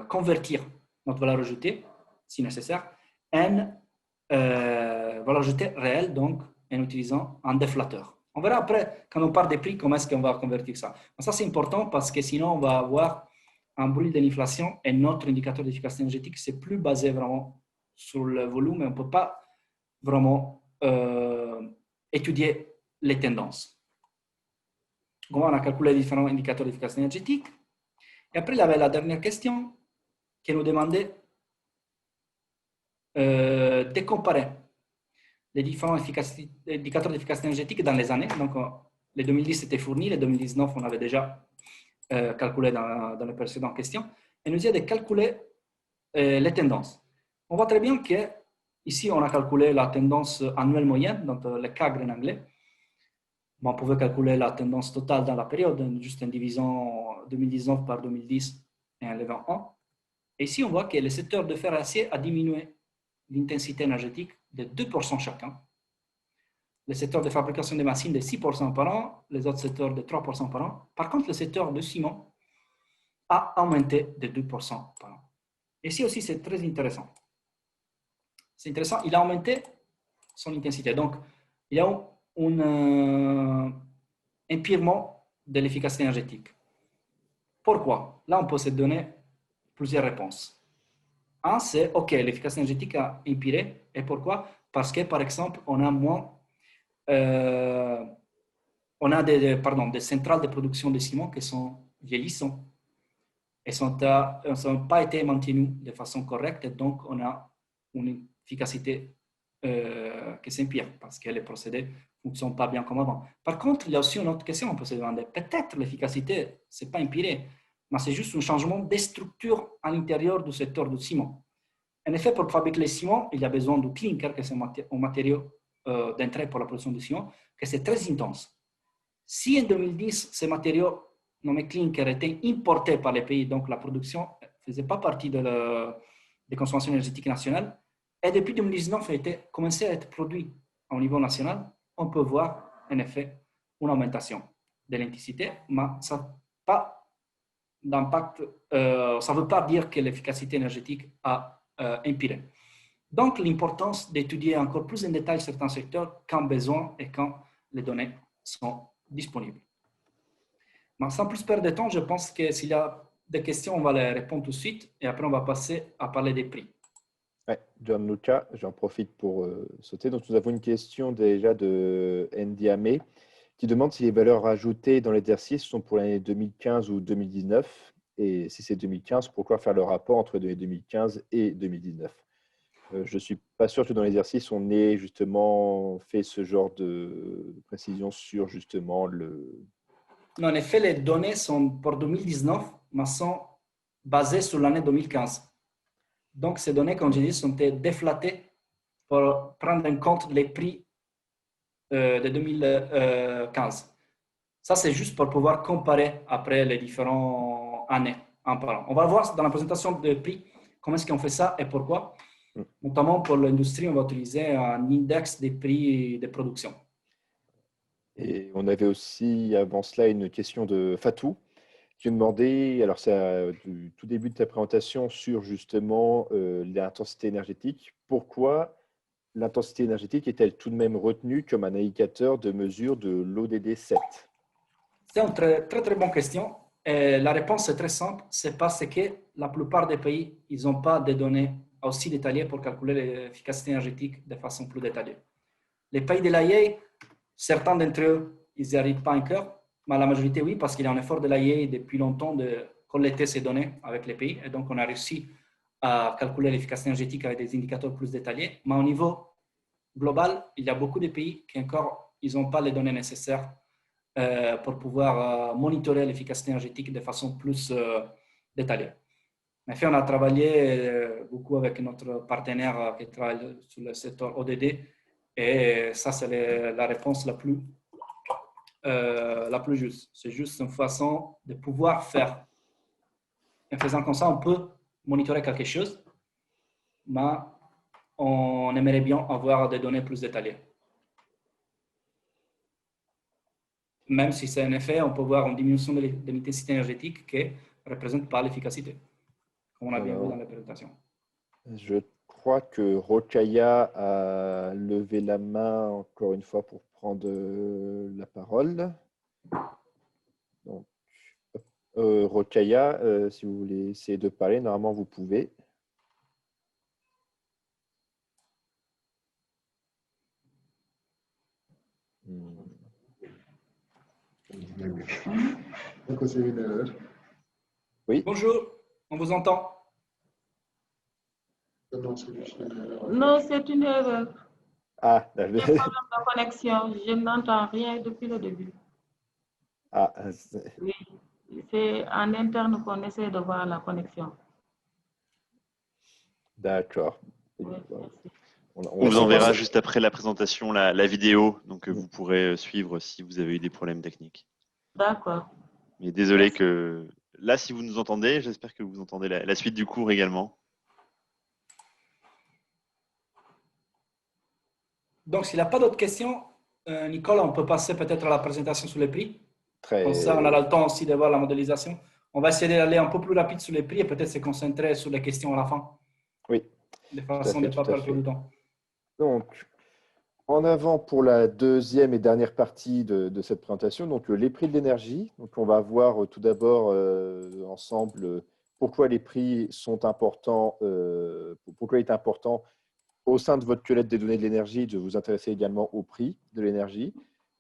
convertir notre valeur ajoutée, si nécessaire, en valeur ajoutée réelle, donc en utilisant un déflateur. On verra après, quand on parle des prix, comment est-ce qu'on va convertir ça. Mais ça, c'est important parce que sinon, on va avoir un bruit de l'inflation et notre indicateur d'efficacité énergétique, c'est plus basé vraiment sur le volume et on ne peut pas vraiment étudier les tendances. Donc, on a calculé les différents indicateurs d'efficacité énergétique. Et après, il y avait la dernière question qui nous demandait de comparer les différents indicateurs d'efficacité énergétique dans les années. Donc, les 2010 étaient fournis, les 2019, on avait déjà calculé dans les précédentes questions. Et nous dit de calculer les tendances. On voit très bien que ici, on a calculé la tendance annuelle moyenne, donc le CAGR en anglais. On pouvait calculer la tendance totale dans la période, juste en divisant 2019 par 2010 et en levant 1. Et ici, on voit que le secteur de fer et acier a diminué l'intensité énergétique de 2% chacun. Le secteur de fabrication des machines de 6% par an, les autres secteurs de 3% par an. Par contre, le secteur de ciment a augmenté de 2% par an. Et ici aussi, c'est très intéressant. C'est intéressant, il a augmenté son intensité. Donc, il y a un empirement de l'efficacité énergétique. Pourquoi? Là, on peut se donner plusieurs réponses. Un, c'est OK, l'efficacité énergétique a empiré. Et pourquoi? Parce que, par exemple, on a moins, on a des centrales de production de ciment qui sont vieillissantes et n'ont pas été maintenues de façon correcte. Et donc, on a une efficacité qui s'empire parce que les procédés ne fonctionnent pas bien comme avant. Par contre, il y a aussi une autre question, on peut se demander, peut-être l'efficacité, ce n'est pas empiré, mais c'est juste un changement de structure à l'intérieur du secteur du ciment. En effet, pour fabriquer le ciment, il y a besoin du clinker, qui est un matériau d'entrée pour la production du ciment, que c'est très intense. Si en 2010, ces matériaux nommés clinker étaient importés par les pays, donc la production ne faisait pas partie des consommations énergétiques nationales, et depuis 2019, il a commencé à être produit au niveau national, on peut voir en effet une augmentation de l'intensité, mais ça n'a pas d'impact, ça ne veut pas dire que l'efficacité énergétique a empiré. Donc, l'importance d'étudier encore plus en détail certains secteurs quand besoin et quand les données sont disponibles. Mais sans plus perdre de temps, je pense que s'il y a des questions, on va les répondre tout de suite et après on va passer à parler des prix. Ouais, Gianluca, j'en profite pour sauter. Donc, nous avons une question déjà de Ndiame qui demande si les valeurs ajoutées dans l'exercice sont pour l'année 2015 ou 2019. Et si c'est 2015, pourquoi faire le rapport entre 2015 et 2019? Je ne suis pas sûr que dans l'exercice, on ait justement fait ce genre de précision sur justement le… Non, en effet, les données sont pour 2019, mais sont basées sur l'année 2015. Donc, ces données, comme je dis, sont déflatées pour prendre en compte les prix de 2015. Ça, c'est juste pour pouvoir comparer après les différentes années en parlant. On va voir dans la présentation de prix comment est-ce qu'on fait ça et pourquoi. Notamment pour l'industrie, on va utiliser un index des prix de production. Et on avait aussi avant cela une question de Fatou qui demandait, alors c'est du tout début de ta présentation sur justement l'intensité énergétique. Pourquoi l'intensité énergétique est-elle tout de même retenue comme un indicateur de mesure de l'ODD 7? C'est une très bonne question. Et la réponse est très simple. C'est parce que la plupart des pays, ils n'ont pas de données aussi détaillées pour calculer l'efficacité énergétique de façon plus détaillée. Les pays de l'AIE, certains d'entre eux, ils n'y arrivent pas encore, mais la majorité, oui, parce qu'il y a un effort de l'AIE depuis longtemps de collecter ces données avec les pays. Et donc, on a réussi à calculer l'efficacité énergétique avec des indicateurs plus détaillés. Mais au niveau global, il y a beaucoup de pays qui encore, ils n'ont pas les données nécessaires pour pouvoir monitorer l'efficacité énergétique de façon plus détaillée. En effet, on a travaillé beaucoup avec notre partenaire qui travaille sur le secteur ODD et ça, c'est la réponse la plus juste. C'est juste une façon de pouvoir faire. En faisant comme ça, on peut monitorer quelque chose, mais on aimerait bien avoir des données plus détaillées. Même si c'est un effet, on peut voir une diminution de l'intensité énergétique qui ne représente pas l'efficacité, comme on a bien vu dans la présentation. Je crois que Rokhaya a levé la main encore une fois pour prendre la parole. Donc, Rokhaya, si vous voulez essayer de parler, normalement vous pouvez. Oui. Bonjour, on vous entend. Non, c'est une erreur. Ah, Il y a un problème de connexion. Je n'entends rien depuis le début. ah, oui, c'est en interne qu'on essaie de voir la connexion. D'accord. Oui, on vous enverra juste après la présentation la vidéo, donc vous pourrez suivre si vous avez eu des problèmes techniques. D'accord. Mais désolé que là, si vous nous entendez, j'espère que vous entendez la suite du cours également. Donc, s'il n'y a pas d'autres questions, Nicolas, on peut passer peut-être à la présentation sur les prix. Très... Comme ça, on aura le temps aussi de voir la modélisation. On va essayer d'aller un peu plus rapide sur les prix et peut-être se concentrer sur les questions à la fin. Oui. De façon de ne pas perdre trop de temps. Donc, en avant pour la deuxième et dernière partie de cette présentation, donc les prix de l'énergie. Donc, on va voir tout d'abord ensemble pourquoi les prix sont importants, pourquoi il est important au sein de votre collecte des données de l'énergie de vous intéresser également au prix de l'énergie.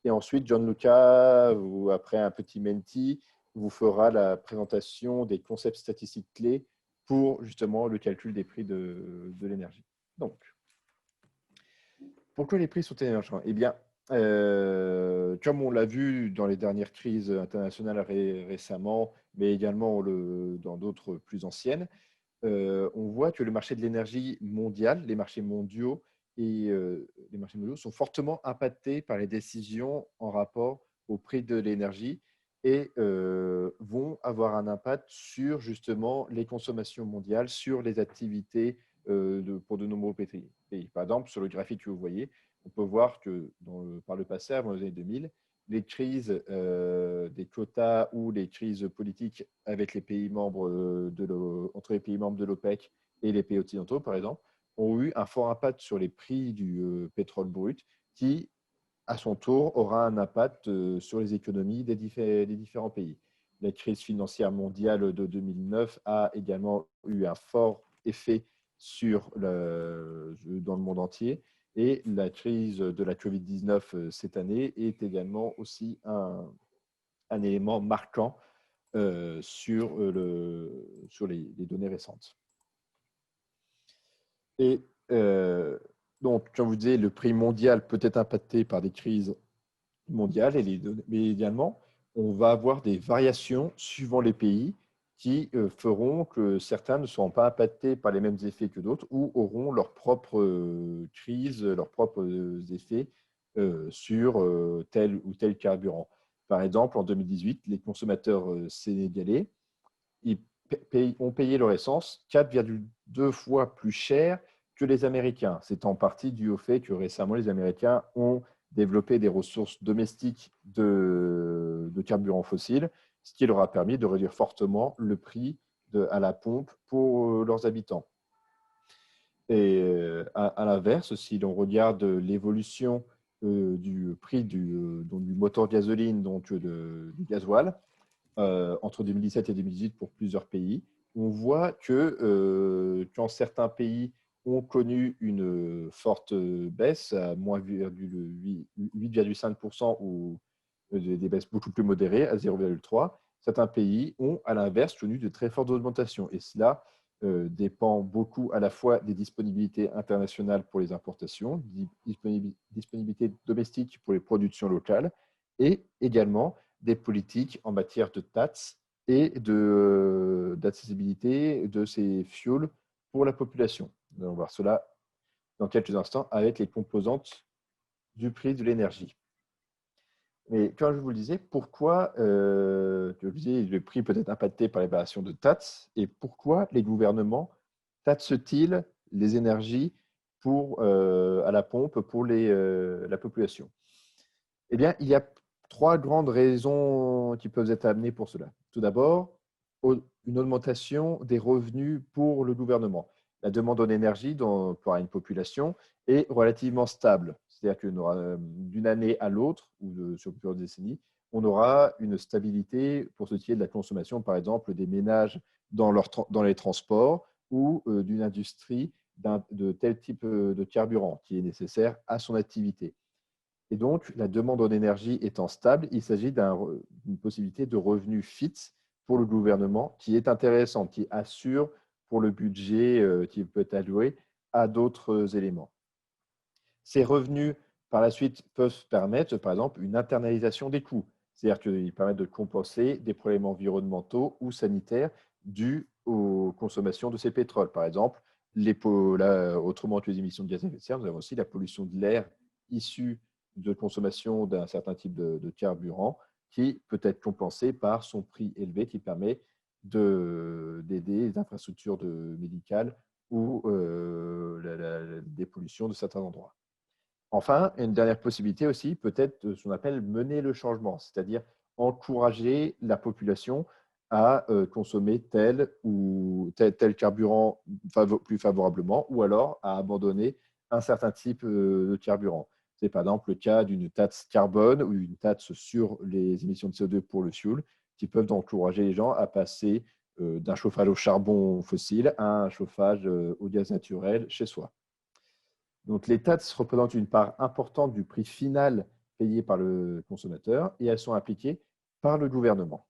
Et ensuite, Gianluca, après un petit menti, vous fera la présentation des concepts statistiques clés pour justement le calcul des prix de l'énergie. Donc, pourquoi les prix sont émergents? Eh bien, comme on l'a vu dans les dernières crises internationales récemment, mais également dans d'autres plus anciennes, on voit que le marché de l'énergie mondial, les marchés mondiaux les marchés mondiaux sont fortement impactés par les décisions en rapport au prix de l'énergie et vont avoir un impact sur justement les consommations mondiales, sur les activités pour de nombreux pays. Par exemple, sur le graphique que vous voyez, on peut voir que par le passé, avant les années 2000, les crises des quotas ou les crises politiques avec les pays membres entre les pays membres de l'OPEC et les pays occidentaux, par exemple, ont eu un fort impact sur les prix du pétrole brut qui, à son tour, aura un impact sur les économies des différents pays. La crise financière mondiale de 2009 a également eu un fort effet dans le monde entier. Et la crise de la Covid-19 cette année est également aussi un élément marquant sur les données récentes. Et donc, comme vous disiez, le prix mondial peut être impacté par des crises mondiales, mais également, on va avoir des variations suivant les pays qui feront que certains ne seront pas impactés par les mêmes effets que d'autres ou auront leurs propres crises, leurs propres effets sur tel ou tel carburant. Par exemple, en 2018, les consommateurs sénégalais ont payé leur essence 4,2 fois plus cher que les Américains. C'est en partie dû au fait que récemment, les Américains ont développé des ressources domestiques de carburants fossiles, ce qui leur a permis de réduire fortement le prix à la pompe pour leurs habitants. Et à l'inverse, si l'on regarde l'évolution du prix du moteur gasoline, donc du gasoil, entre 2017 et 2018 pour plusieurs pays, on voit que quand certains pays ont connu une forte baisse à moins 8,5% ou des baisses beaucoup plus modérées à 0,3%, certains pays ont à l'inverse connu de très fortes augmentations. Et cela dépend beaucoup à la fois des disponibilités internationales pour les importations, disponibilité domestique pour les productions locales et également des politiques en matière de taxes et d'accessibilité de ces fuels pour la population. Nous allons voir cela dans quelques instants avec les composantes du prix de l'énergie. Mais comme je vous le disais, pourquoi le prix peut être impacté par les variations de taxes et pourquoi les gouvernements taxent-ils les énergies à la pompe pour la population? Eh bien, il y a 3 grandes raisons qui peuvent être amenées pour cela. Tout d'abord, une augmentation des revenus pour le gouvernement. La demande en énergie pour une population est relativement stable. C'est-à-dire que d'une année à l'autre, ou sur plusieurs décennies, on aura une stabilité pour ce qui est de la consommation, par exemple, des ménages dans les transports ou d'une industrie de tel type de carburant qui est nécessaire à son activité. Et donc, la demande en énergie étant stable, il s'agit d'une possibilité de revenu fixe pour le gouvernement qui est intéressante, qui assure pour le budget qui peut être alloué à d'autres éléments. Ces revenus, par la suite, peuvent permettre, par exemple, une internalisation des coûts. C'est-à-dire qu'ils permettent de compenser des problèmes environnementaux ou sanitaires dus aux consommations de ces pétroles. Par exemple, autrement que les émissions de gaz à effet de serre, nous avons aussi la pollution de l'air issue de consommation d'un certain type de carburant qui peut être compensé par son prix élevé qui permet d'aider les infrastructures médicales ou la dépollution de certains endroits. Enfin, une dernière possibilité aussi peut être ce qu'on appelle mener le changement, c'est-à-dire encourager la population à consommer tel carburant plus favorablement ou alors à abandonner un certain type de carburant. C'est par exemple le cas d'une taxe carbone ou une taxe sur les émissions de CO2 pour le fuel qui peuvent encourager les gens à passer d'un chauffage au charbon fossile à un chauffage au gaz naturel chez soi. Donc, les taxes représentent une part importante du prix final payé par le consommateur et elles sont appliquées par le gouvernement.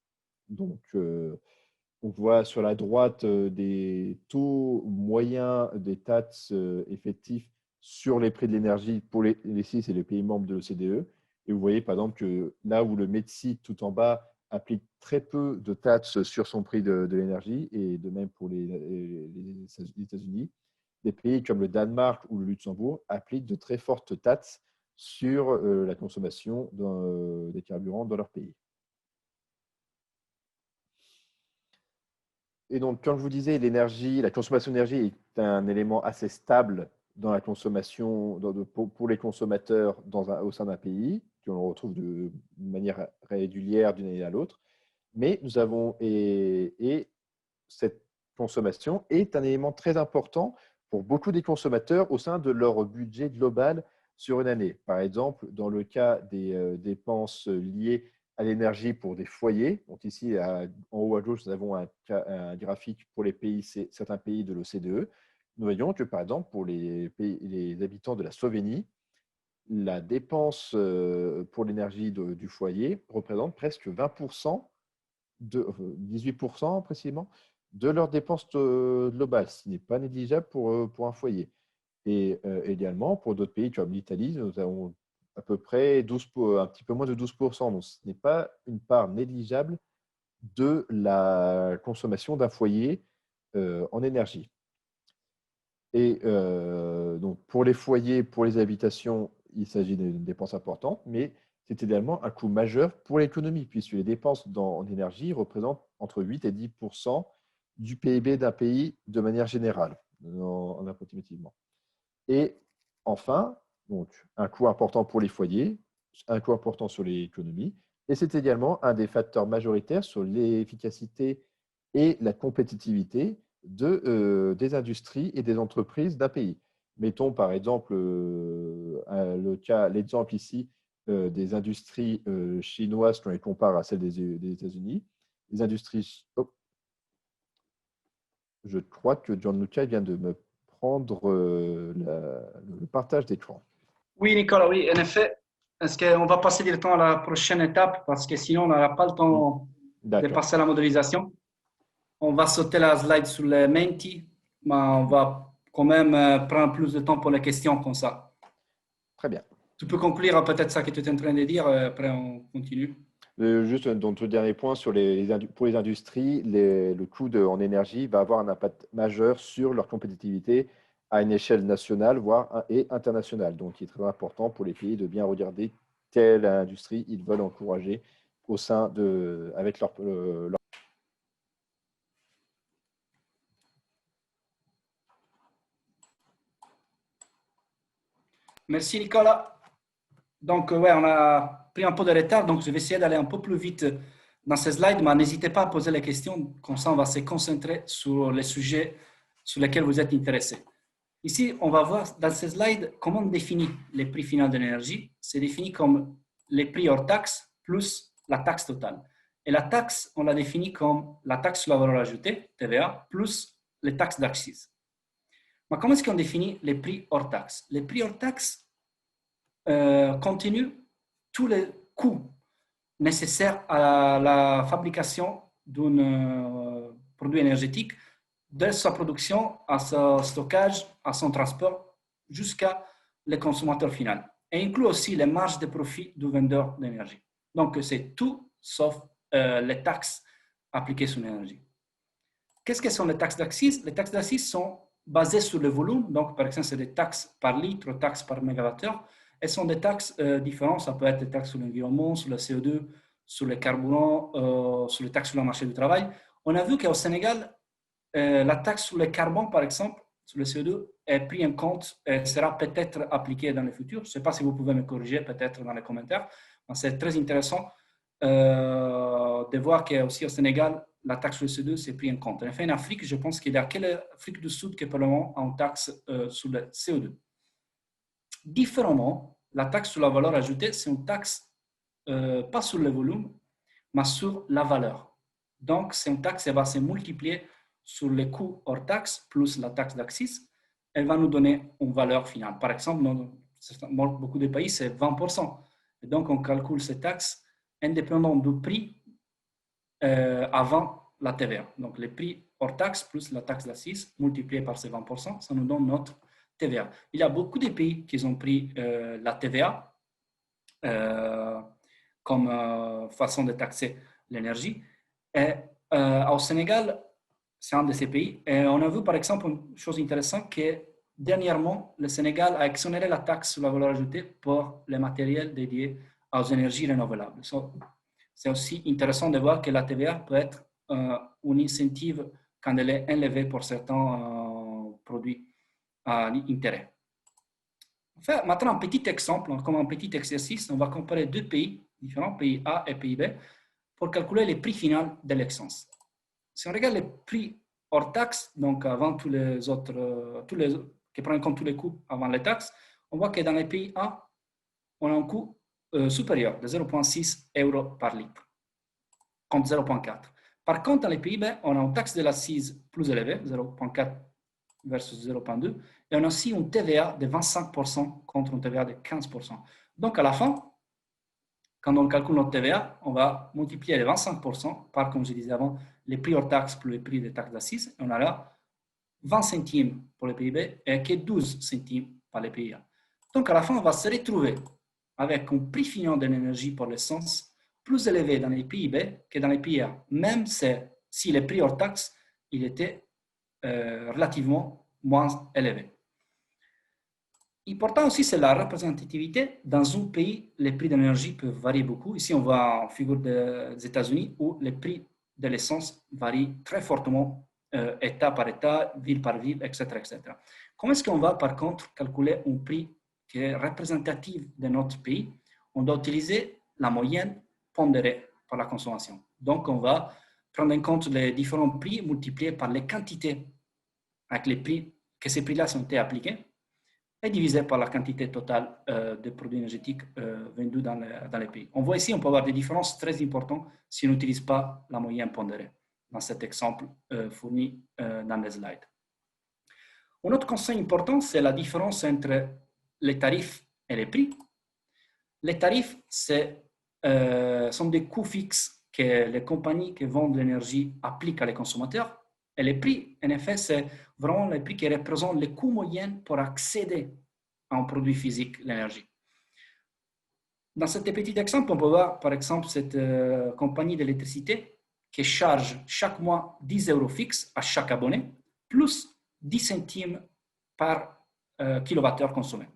Donc, on voit sur la droite des taux moyens des taxes effectifs sur les prix de l'énergie pour les 6 et les pays membres de l'OCDE. Et vous voyez par exemple que là où le Mexique, tout en bas, applique très peu de taxes sur son prix de l'énergie, et de même pour les États-Unis, des pays comme le Danemark ou le Luxembourg appliquent de très fortes taxes sur la consommation des carburants dans leur pays. Et donc, comme je vous disais, l'énergie, la consommation d'énergie est un élément assez stable dans la consommation pour les consommateurs au sein d'un pays, qu'on retrouve de manière régulière d'une année à l'autre. Mais nous avons, et cette consommation est un élément très important pour beaucoup des consommateurs au sein de leur budget global sur une année. Par exemple, dans le cas des dépenses liées à l'énergie pour des foyers. Donc ici, en haut à gauche, nous avons un graphique pour certains pays de l'OCDE. Nous voyons que, par exemple, pour les habitants de la Slovénie, la dépense pour l'énergie du foyer représente presque 20%, 18% précisément, de leurs dépenses globales, ce qui n'est pas négligeable pour un foyer. Et également, pour d'autres pays comme l'Italie, nous avons à peu près un petit peu moins de 12%. Donc, ce n'est pas une part négligeable de la consommation d'un foyer en énergie. Et donc, pour les foyers, pour les habitations, il s'agit d'une dépense importante, mais c'est également un coût majeur pour l'économie, puisque les dépenses en énergie représentent entre 8 et 10% du PIB d'un pays de manière générale, approximativement. Et enfin, donc, un coût important pour les foyers, un coût important sur l'économie, et c'est également un des facteurs majoritaires sur l'efficacité et la compétitivité des industries et des entreprises d'un pays. Mettons par exemple l'exemple ici des industries chinoises quand on les compare à celles des États-Unis. Les industries. Oh, je crois que Gianluca vient de me prendre le partage d'écran. Oui, Nicolas, oui, en effet. Est-ce qu'on va passer directement à la prochaine étape parce que sinon, on n'aura pas le temps de passer à la modélisation. On va sauter la slide sur le Menti, mais on va quand même prendre plus de temps pour les questions comme ça. Très bien. Tu peux conclure peut-être ça que tu es en train de dire, après on continue. Juste donc, le dernier point, pour les industries, le coût en énergie va avoir un impact majeur sur leur compétitivité à une échelle nationale, voire internationale. Donc, il est très important pour les pays de bien regarder quelle industrie ils veulent encourager avec leur. Merci, Nicolas. Donc, ouais, on a pris un peu de retard, donc je vais essayer d'aller un peu plus vite dans ces slides, mais n'hésitez pas à poser les questions, comme ça on va se concentrer sur les sujets sur lesquels vous êtes intéressés. Ici, on va voir dans ces slides comment on définit les prix finaux de l'énergie. C'est défini comme les prix hors taxe plus la taxe totale. Et la taxe, on la définit comme la taxe sur la valeur ajoutée, TVA, plus les taxes d'accise. Mais comment est-ce qu'on définit les prix hors taxe? Les prix hors taxe continue tous les coûts nécessaires à la fabrication d'un produit énergétique, de sa production à son stockage, à son transport, jusqu'à le consommateur final. Et inclut aussi les marges de profit du vendeur d'énergie. Donc, c'est tout sauf les taxes appliquées sur l'énergie. Qu'est-ce que sont les taxes d'accise? Les taxes d'accise sont basées sur le volume. Donc, par exemple, c'est des taxes par litre, taxes par mégawattheure. Elles sont des taxes différentes. Ça peut être des taxes sur l'environnement, sur le CO2, sur le carburant, sur les taxes sur le marché du travail. On a vu qu'au Sénégal, la taxe sur le carbone, par exemple, sur le CO2, est prise en compte et sera peut-être appliquée dans le futur. Je ne sais pas si vous pouvez me corriger peut-être dans les commentaires. C'est très intéressant de voir qu'aussi au Sénégal, la taxe sur le CO2 s'est prise en compte. En effet, en Afrique, je pense qu'il n'y a que l'Afrique du Sud qui est probablement en taxe sur le CO2. Différemment, la taxe sur la valeur ajoutée, c'est une taxe pas sur le volume, mais sur la valeur. Donc, cette taxe elle va se multiplier sur les coûts hors taxe plus la taxe d'accise. Elle va nous donner une valeur finale. Par exemple, dans beaucoup de pays, c'est 20%. Et donc, on calcule ces taxes indépendant du prix avant la TVA. Donc, les prix hors taxe plus la taxe d'accise multiplié par ces 20%, ça nous donne notre TVA. Il y a beaucoup de pays qui ont pris la TVA comme façon de taxer l'énergie. Et au Sénégal, c'est un de ces pays. Et on a vu par exemple une chose intéressante que dernièrement, le Sénégal a exonéré la taxe sur la valeur ajoutée pour les matériels dédiés aux énergies renouvelables. C'est aussi intéressant de voir que la TVA peut être une incentive quand elle est élevée pour certains produits à intérêt. Enfin, maintenant, un petit exemple, comme un petit exercice, on va comparer deux pays différents, pays A et pays B, pour calculer les prix finaux de l'essence. Si on regarde les prix hors taxe, donc avant tous les autres, qui prennent en compte tous les coûts avant les taxes, on voit que dans les pays A, on a un coût supérieur de 0,6 € par litre, contre 0,4. Par contre, dans les pays B, on a une taxe de l'accise plus élevée, 0,4 versus 0,2, et on a aussi une TVA de 25% contre une TVA de 15%. Donc, à la fin, quand on calcule notre TVA, on va multiplier les 25% par, comme je disais avant, les prix hors taxe plus les prix des taxes d'assises. On a là 20 centimes pour les pays B et que 12 centimes par les pays A. Donc, à la fin, on va se retrouver avec un prix final de l'énergie pour l'essence plus élevé dans les pays B que dans les pays A, même si les prix hors taxe il était relativement moins élevé. Important aussi, c'est la représentativité. Dans un pays, les prix de l'énergie peuvent varier beaucoup. Ici, on voit en figure des États-Unis où les prix de l'essence varient très fortement, État par État, ville par ville, etc., etc. Comment est-ce qu'on va, par contre, calculer un prix qui est représentatif de notre pays? On doit utiliser la moyenne pondérée par la consommation. Donc, on va prendre en compte les différents prix multipliés par les quantités avec les prix que ces prix-là ont été appliqués et divisé par la quantité totale de produits énergétiques vendus dans les pays. On voit ici, on peut avoir des différences très importantes si on n'utilise pas la moyenne pondérée, dans cet exemple fourni dans les slides. Un autre conseil important, c'est la différence entre les tarifs et les prix. Les tarifs sont des coûts fixes que les compagnies qui vendent l'énergie appliquent à les consommateurs. Et les prix, en effet, c'est vraiment les prix qui représentent les coûts moyens pour accéder à un produit physique, l'énergie. Dans ce petit exemple, on peut voir, par exemple, cette compagnie d'électricité qui charge chaque mois 10 € fixes à chaque abonné, plus 10 centimes par kilowattheure consommé.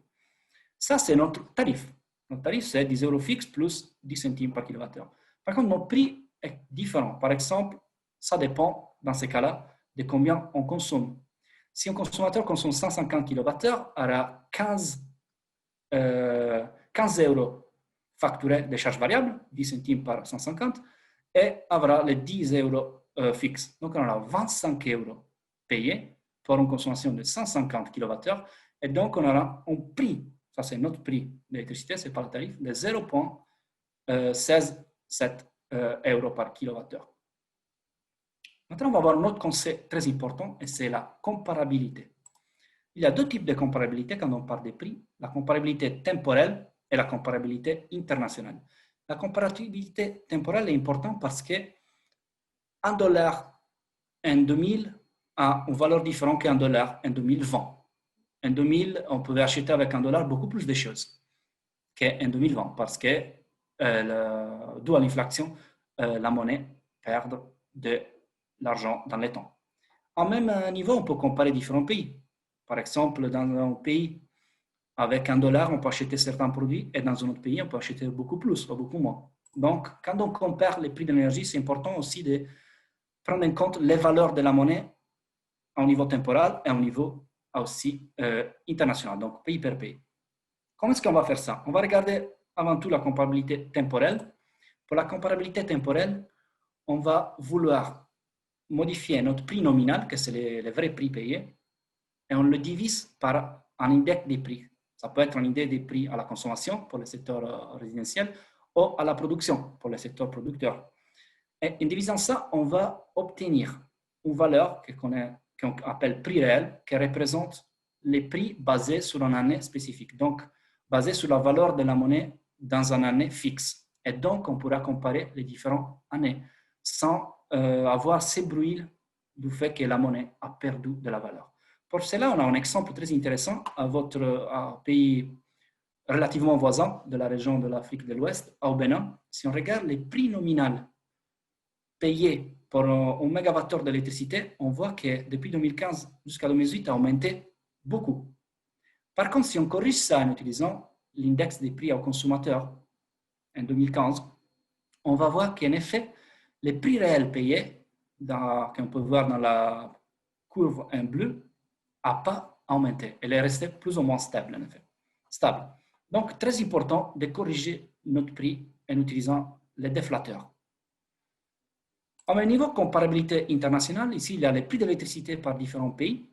Ça, c'est notre tarif. Notre tarif, c'est 10 € fixes plus 10 centimes par kilowattheure. Par contre, notre prix est différent. Par exemple, ça dépend, dans ces cas-là, de combien on consomme. Si un consommateur consomme 150 kWh, il aura 15 € facturés de charges variables, 10 centimes par 150, et aura les 10 € fixes. Donc, on aura 25 € payés pour une consommation de 150 kWh, et donc on aura un prix, ça c'est notre prix d'électricité, c'est pas le tarif, de 0,167 € par kilowattheure. Maintenant, on va voir un autre concept très important et c'est la comparabilité. Il y a deux types de comparabilité quand on parle des prix, la comparabilité temporelle et la comparabilité internationale. La comparabilité temporelle est importante parce que $1 en 2000 a une valeur différente qu'un dollar en 2020. En 2000, on pouvait acheter avec $1 beaucoup plus de choses qu'en 2020 parce que, dû à l'inflation, la monnaie perd de l'argent dans le temps. En même niveau, on peut comparer différents pays. Par exemple, dans un pays avec $1, on peut acheter certains produits et dans un autre pays, on peut acheter beaucoup plus ou beaucoup moins. Donc, quand on compare les prix de l'énergie, c'est important aussi de prendre en compte les valeurs de la monnaie au niveau temporel et au niveau aussi international, donc pays par pays. Comment est-ce qu'on va faire ça? On va regarder avant tout la comparabilité temporelle. Pour la comparabilité temporelle, on va vouloir modifier notre prix nominal, que c'est les vrais prix payés, et on le divise par un index des prix. Ça peut être un index des prix à la consommation pour le secteur résidentiel ou à la production pour le secteur producteur. Et en divisant ça, on va obtenir une valeur qu'on appelle prix réel, qui représente les prix basés sur une année spécifique, donc basés sur la valeur de la monnaie dans une année fixe. Et donc, on pourra comparer les différentes années sans avoir ces bruits du fait que la monnaie a perdu de la valeur. Pour cela, on a un exemple très intéressant à votre pays relativement voisin de la région de l'Afrique de l'Ouest, au Bénin. Si on regarde les prix nominaux payés pour un mégawattheure d'électricité, on voit que depuis 2015 jusqu'à 2018 a augmenté beaucoup. Par contre, si on corrige ça en utilisant l'index des prix aux consommateurs en 2015, on va voir qu'en effet, les prix réels payés, qu'on peut voir dans la courbe en bleu, n'a pas augmenté. Elle est restée plus ou moins stable, en effet. Stable. Donc, très important de corriger notre prix en utilisant les déflateurs. À un niveau de comparabilité internationale, ici, il y a les prix de l'électricité par différents pays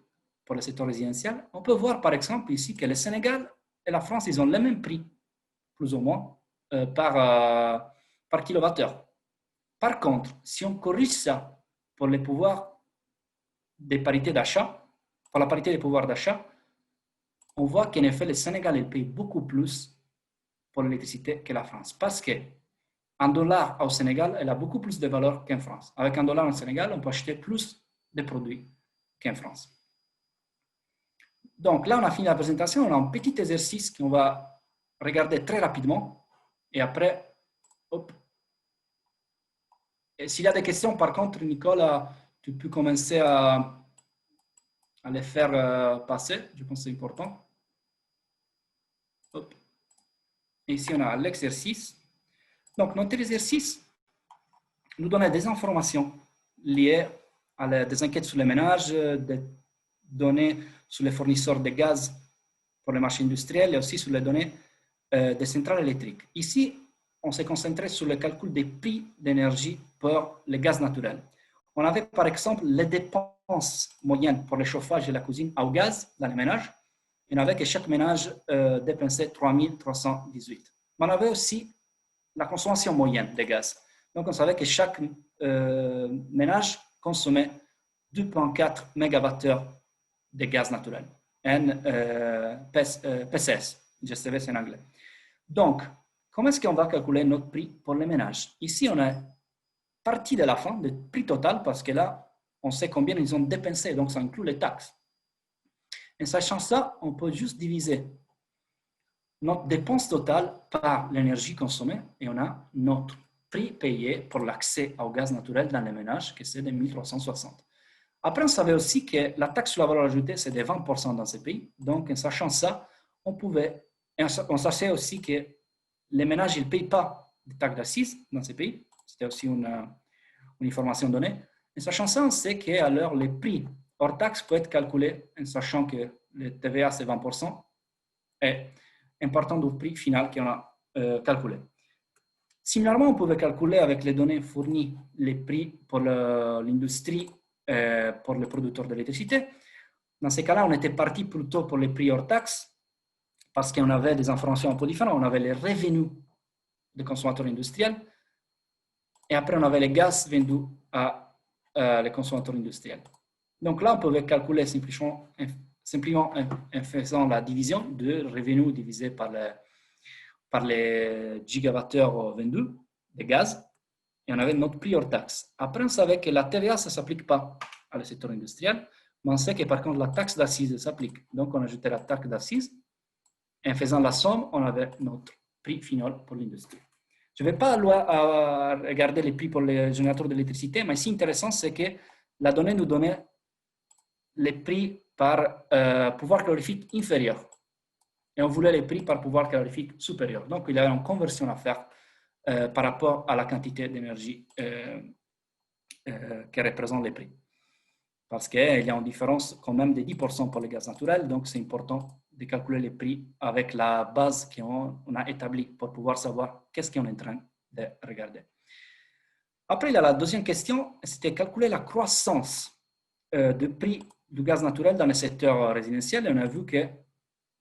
pour le secteur résidentiel. On peut voir, par exemple, ici que le Sénégal et la France, ils ont le même prix, plus ou moins, par kilowattheure. Par contre, si on corrige ça pour les pouvoirs des parités d'achat, pour la parité des pouvoirs d'achat, on voit qu'en effet, le Sénégal il paye beaucoup plus pour l'électricité que la France. Parce qu'un dollar au Sénégal, elle a beaucoup plus de valeur qu'en France. Avec un dollar au Sénégal, on peut acheter plus de produits qu'en France. Donc là, on a fini la présentation. On a un petit exercice qu'on va regarder très rapidement. Et après, hop. Et s'il y a des questions, par contre, Nicolas, tu peux commencer à les faire passer. Je pense que c'est important. Hop. Et ici, on a l'exercice. Donc, notre exercice nous donne des informations liées à des enquêtes sur les ménages, des données sur les fournisseurs de gaz pour les marchés industriels et aussi sur les données des centrales électriques. Ici, on s'est concentré sur le calcul des prix d'énergie pour le gaz naturel. On avait par exemple les dépenses moyennes pour le chauffage et la cuisine au gaz dans les ménages. Et on avait que chaque ménage dépensait 3 318. Mais on avait aussi la consommation moyenne de gaz. Donc, on savait que chaque ménage consommait 2,4 mégawattheures de gaz naturel, PCS, GCV c'est en anglais. Donc, comment est-ce qu'on va calculer notre prix pour les ménages? Ici, on est parti de la fin, du prix total, parce que là, on sait combien ils ont dépensé, donc ça inclut les taxes. En sachant ça, on peut juste diviser notre dépense totale par l'énergie consommée et on a notre prix payé pour l'accès au gaz naturel dans les ménages, que c'est de 1360. Après, on savait aussi que la taxe sur la valeur ajoutée, c'est de 20% dans ces pays. Donc, en sachant ça, on sachait aussi que les ménages, ils ne payent pas de taxes d'assises dans ces pays. C'était aussi une information donnée. En sachant ça, on sait qu'alors les prix hors taxe peuvent être calculés en sachant que le TVA, c'est 20%. Et important du prix final qu'on a calculé. Similairement, on pouvait calculer avec les données fournies les prix pour l'industrie, pour les producteurs d'électricité. Dans ces cas-là, on était parti plutôt pour les prix hors taxes parce qu'on avait des informations un peu différentes. On avait les revenus des consommateurs industriels et après, on avait les gaz vendus à les consommateurs industriels. Donc là, on pouvait calculer simplement en faisant la division de revenus divisé par les gigawattheures vendus de gaz, et on avait notre prix hors taxe. Après, on savait que la TVA, ça ne s'applique pas à le secteur industriel, mais on sait que par contre, la taxe d'assises s'applique. Donc, on ajoutait la taxe d'assises, et en faisant la somme, on avait notre prix final pour l'industrie. Je ne vais pas regarder les prix pour les générateurs d'électricité, mais ici, intéressant, c'est que la donnée nous donnait les prix par pouvoir calorifique inférieur. Et on voulait les prix par pouvoir calorifique supérieur. Donc, il y a une conversion à faire par rapport à la quantité d'énergie qui représente les prix. Parce qu'il y a une différence quand même de 10% pour le gaz naturel. Donc, c'est important de calculer les prix avec la base qu'on a établie pour pouvoir savoir qu'est-ce qu'on est en train de regarder. Après, il y a la deuxième question, c'était calculer la croissance de prix du gaz naturel dans le secteur résidentiel. Et on a vu que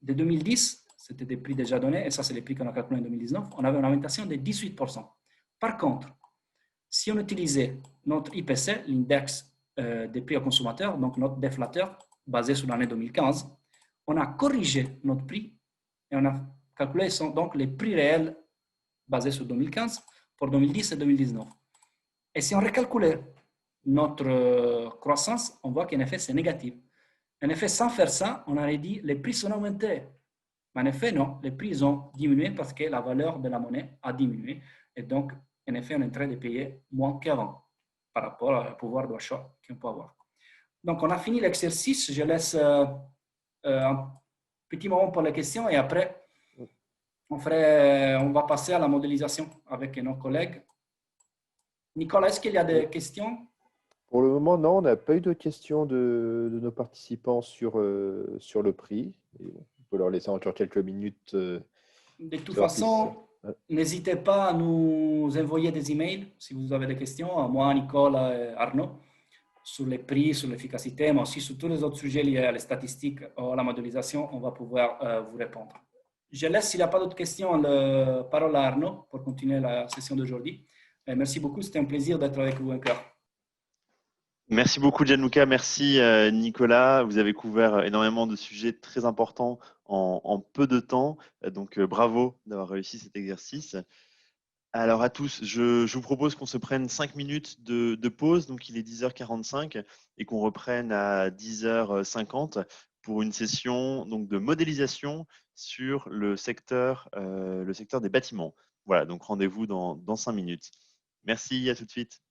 de 2010, c'était des prix déjà donnés, et ça, c'est les prix qu'on a calculés en 2019, on avait une augmentation de 18%. Par contre, Si on utilisait notre IPC, l'index des prix aux consommateurs, donc notre déflateur basé sur l'année 2015, on a corrigé notre prix et on a calculé donc les prix réels basés sur 2015 pour 2010 et 2019. Et si on recalculait notre croissance, on voit qu'en effet, c'est négatif. En effet, sans faire ça, on aurait dit les prix sont augmentés. Mais en effet, non, les prix ont diminué parce que la valeur de la monnaie a diminué. Et donc, en effet, on est en train de payer moins qu'avant par rapport au pouvoir d'achat qu'on peut avoir. Donc, on a fini l'exercice. Je laisse un petit moment pour les questions et après, on va passer à la modélisation avec nos collègues. Nicolas, est-ce qu'il y a des questions? Pour le moment, non, on n'a pas eu de questions de nos participants sur le prix. Et bon, on peut leur laisser encore quelques minutes. De toute façon, n'hésitez pas à nous envoyer des emails si vous avez des questions, à moi, Nicolas et Arnaud, sur les prix, sur l'efficacité, mais aussi sur tous les autres sujets liés à les statistiques ou à la modélisation, on va pouvoir vous répondre. Je laisse, s'il n'y a pas d'autres questions, la parole à Arnaud pour continuer la session d'aujourd'hui. Merci beaucoup, c'était un plaisir d'être avec vous encore. Merci beaucoup Gianluca, merci Nicolas. Vous avez couvert énormément de sujets très importants en peu de temps. Donc bravo d'avoir réussi cet exercice. Alors à tous, je vous propose qu'on se prenne 5 minutes de pause. Donc il est 10h45 et qu'on reprenne à 10h50 pour une session donc, de modélisation sur le secteur des bâtiments. Voilà, donc rendez-vous dans 5 minutes. Merci, à tout de suite.